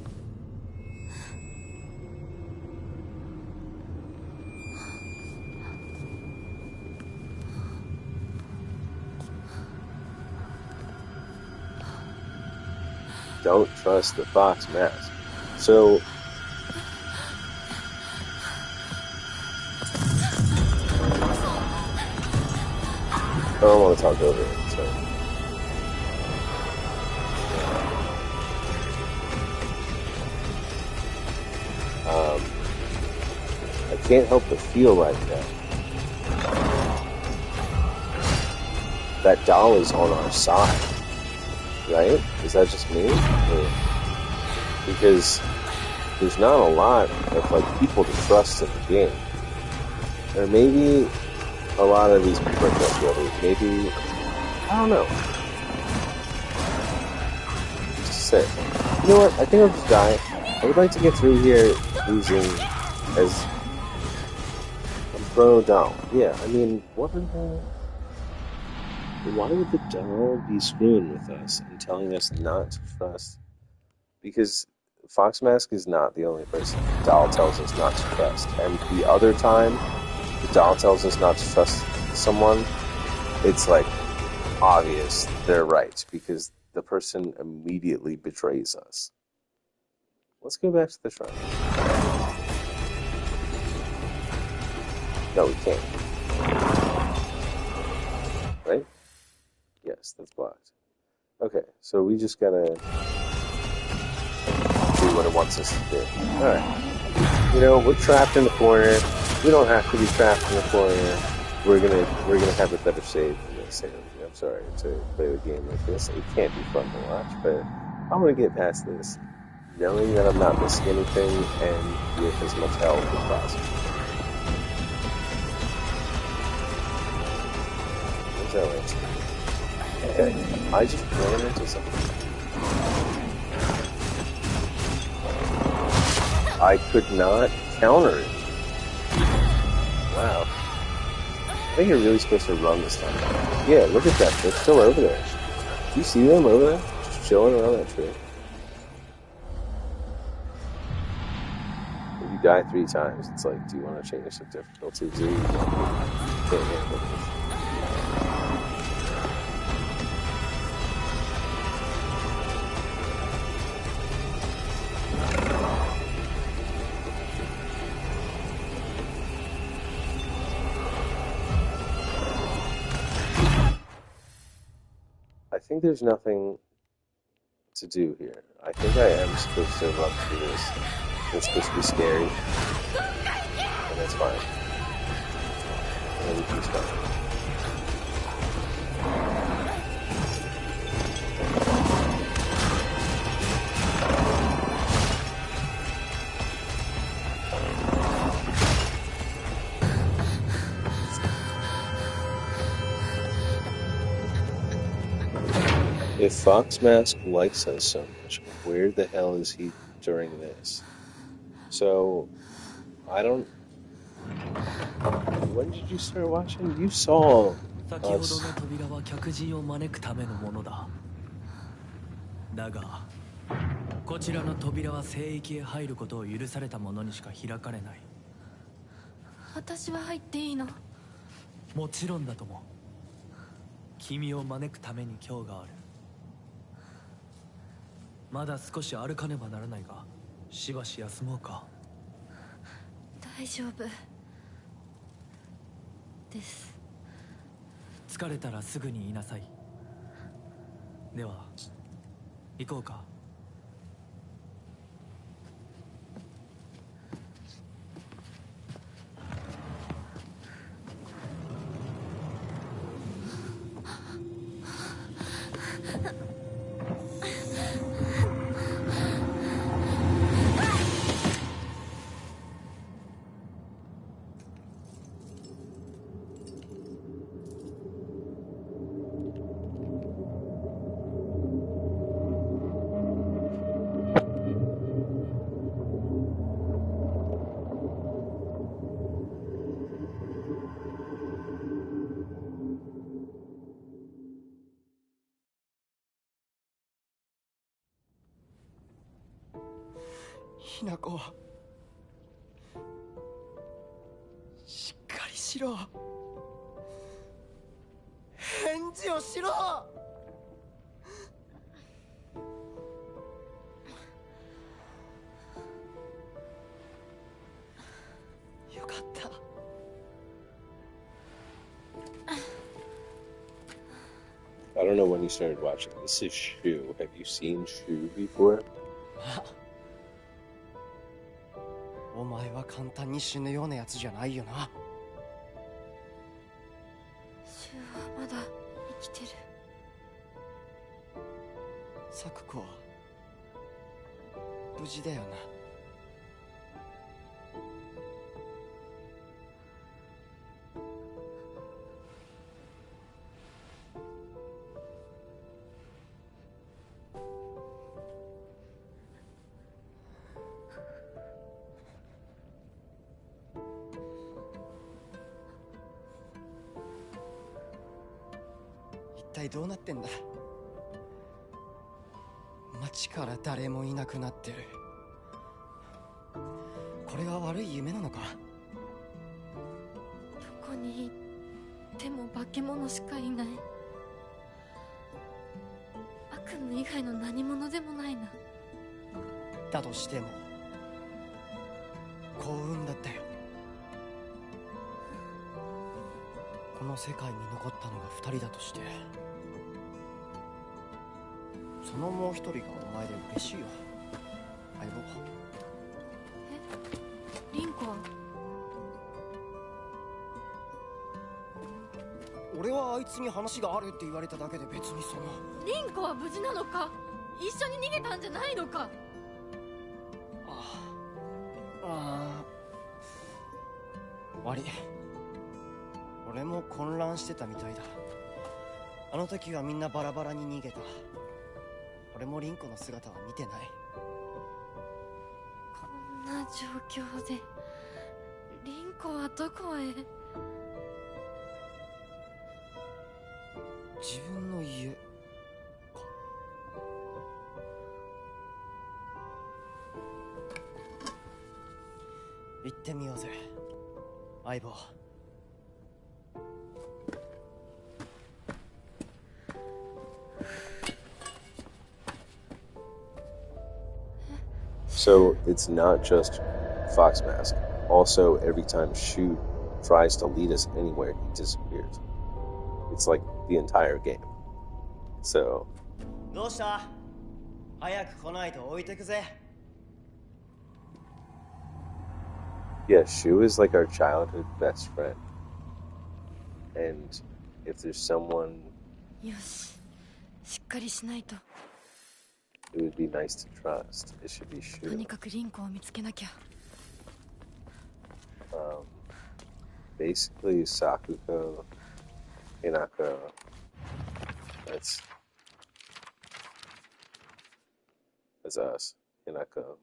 Don't trust the fox mask. So, I don't want to talk over it, so. I can't help but feel like that doll is on our side, right? Is that just me? Or, because there's not a lot of like people to trust in the game. Or maybe a lot of these people are trustworthy. Maybe, I don't know. Just say, you know what? I think I'll just die. I would like to get through here losing as a pro doll. Yeah, I mean, what the hell? Why would the doll be screwing with us and telling us not to trust? Because Fox Mask is not the only person the doll tells us not to trust. And the other time the doll tells us not to trust someone, it's like obvious they're right because the person immediately betrays us. Let's go back to the shrine. No, we can't. Right? Yes, that's blocked. Okay, so we just gotta do what it wants us to do. Alright. You know, we're trapped in the corner. We don't have to be trapped in the corner. We're gonna have a better save than this. I'm sorry to play the game like this. It can't be fun to watch, but I want to get past this, knowing that I'm not missing anything and with as much help as possible. What's that like? Okay, I just ran into something. I could not counter it. Wow. I think you're really supposed to run this time. Yeah, look at that. They're still over there. Do you see them over there? Just chilling around that tree. If you die 3 times, it's like, do you want to change the difficulty? Do you can't handle this? I think there's nothing to do here. I think I am supposed to run through this. It's supposed to be scary. That's fine. Everything's fine. If Fox Mask likes us so much, where the hell is he during this? So, I don't... When did you start watching? You saw 先ほど us. の扉は客人を招くためのものだ。だが、こちらの扉は聖域へ入ることを許された者にしか開かれない。私は入っていいの？もちろんだとも。君を招くために今日がある。まだ少し歩かねばならないが、しばし休もうか。大丈夫です。疲れたらすぐに言いなさい。では行こうか。ひなこ、しっかりしろ。返事をしろ。よかった。I don't know when you started watching. This is Shu. Have you seen Shu before? お前は簡単に死ぬようなやつじゃないよな。シュウはまだ生きてる。サクコは無事だよな。一体どうなってんだ。街から誰もいなくなってる。これは悪い夢なのか。どこに行っても化け物しかいない。悪夢以外の何者でもないな。だとしても幸運だったよ。この世界に残ったのが2人だとして、そのもう一人がお前で嬉しいよ、相棒。リンコは？俺はあいつに話があるって言われただけで別にその。リンコは無事なのか？一緒に逃げたんじゃないのか？悪い。俺も混乱してたみたいだ。あの時はみんなバラバラに逃げた。俺もリンコの姿は見てない。こんな状況でリンコはどこへ？自分の家か。行ってみようぜ、相棒。So it's not just Fox Mask. Also, every time Shu tries to lead us anywhere, he disappears. It's like the entire game. So. どうした？早く来ないと置いてくぜ。Yeah, Shu is like our childhood best friend. And if there's someone よし、しっかりしないと。 who would be nice to trust, it should be と Shu. にかくリンコを見つけなきゃ。 Basically, Sakuko, Hinako, that's us. Hinako,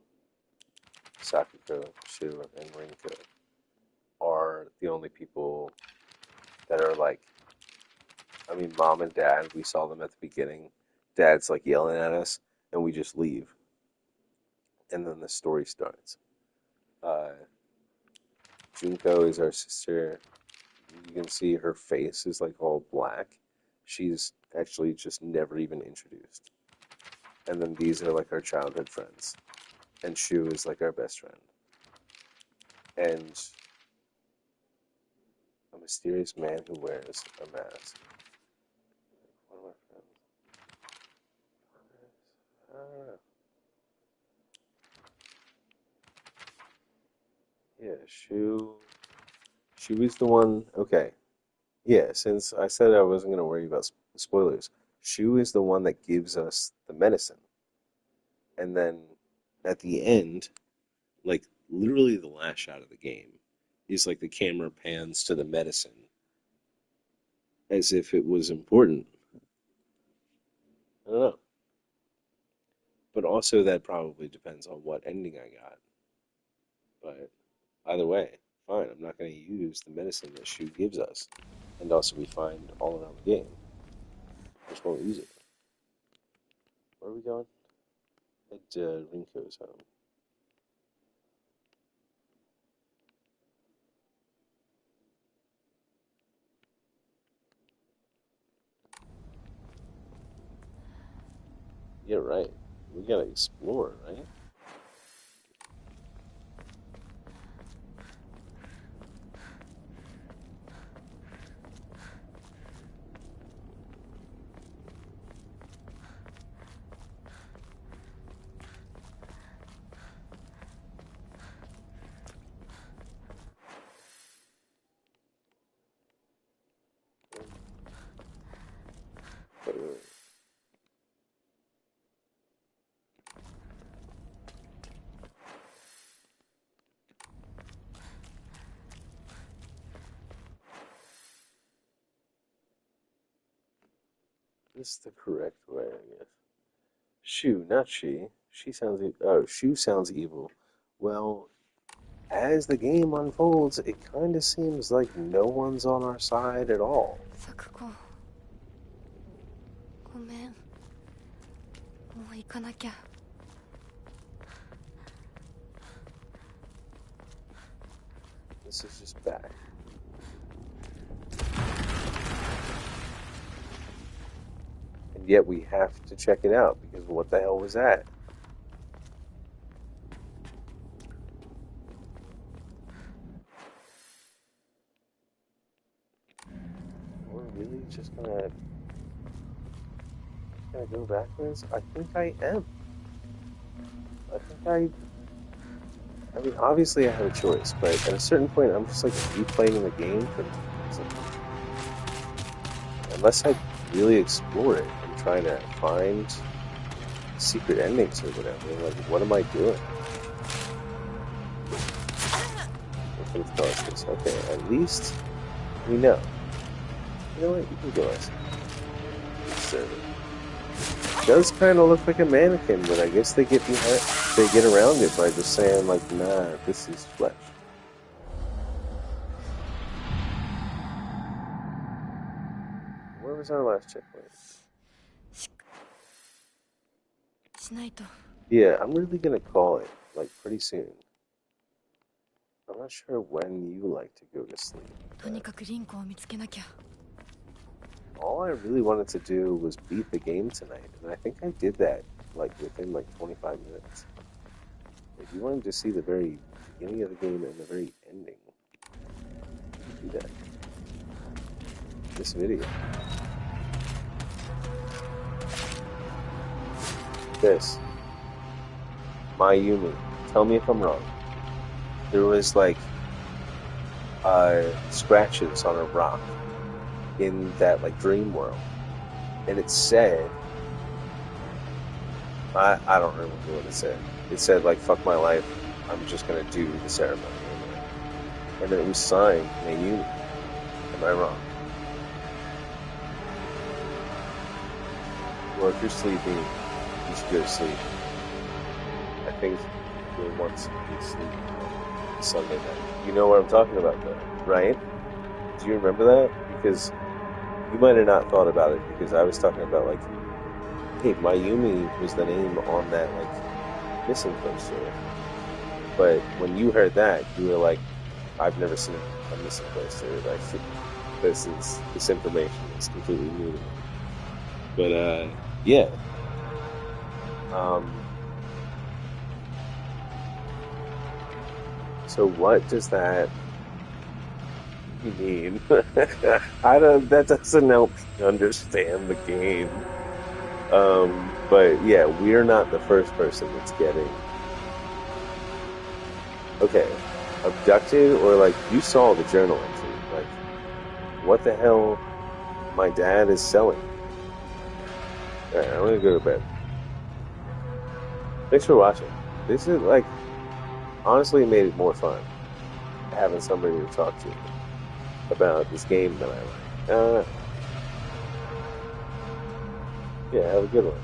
Sakuko, Shu, and Rinko are the only people that are like, I mean, mom and dad, we saw them at the beginning. Dad's like yelling at us, and we just leave. And then the story starts. Junko is our sister. You can see her face is like all black. She's actually just never even introduced. And then these are like our childhood friends. And Shu is like our best friend. And a mysterious man who wears a mask. One of my friends. I don't know. Yeah, Shu is the one. Okay. Yeah, since I said I wasn't going to worry about spoilers, Shu is the one that gives us the medicine. And then at the end, like literally the last shot of the game, is like the camera pans to the medicine as if it was important. I don't know. But also that probably depends on what ending I got. But either way, fine, I'm not going to use the medicine that Shu gives us. And also we find all around the game. I just won't use it. Where are we going? At Rinko's home. Yeah, right. We gotta explore, right? Wait. This is the correct way, I guess. Shu, not she. She sounds. Shu sounds evil. Well, as the game unfolds, it kind of seems like no one's on our side at all. サクコ、ごめん。もう行かなきゃ。 This is just bad. And yet we have to check it out because what the hell was that? We're really just gonna go backwards? I think I am. I mean, obviously I have a choice, but at a certain point, I'm just like replaying the game for unless I really explore it and try to find secret endings or whatever. Like, what am I doing? Okay, at least we know. You know what? You can go us. It does kind of look like a mannequin, but I guess they get around it by just saying like, nah, this is flesh. Where was our last checkpoint? しないと。 Yeah, I'm really gonna call it like pretty soon. I'm not sure when you like to go to sleep. とにかくリンコを見つけなきゃ。 All I really wanted to do was beat the game tonight, and I think I did that like within like 25 minutes. If you wanted to see the very beginning of the game and the very ending, do that. This video. This. Mayumi. Tell me if I'm wrong. There was like scratches on a rock in that like dream world, and it said, I don't remember what it said. It said like "fuck my life, I'm just gonna do the ceremony," and then it was signed Mayumi. Am I wrong? Well, if you're sleeping, you should go to sleep. I think you'll want to sleep on Sunday night. You know what I'm talking about, though, right? Do you remember that? Because you might have not thought about it, because I was talking about, like, hey, Mayumi was the name on that, like, missing poster. But when you heard that, you were like, I've never seen a missing poster. Like, this information is completely new to me. But, yeah. So what does that mean? That doesn't help me understand the game. But yeah, we're not the first person that's getting, okay, abducted, or like, you saw the journal entry, like, what the hell my dad is selling. Alright, I'm gonna go to bed. Thanks for watching. This is like, honestly made it more fun having somebody to talk to about this game that I like. Yeah, have a good one.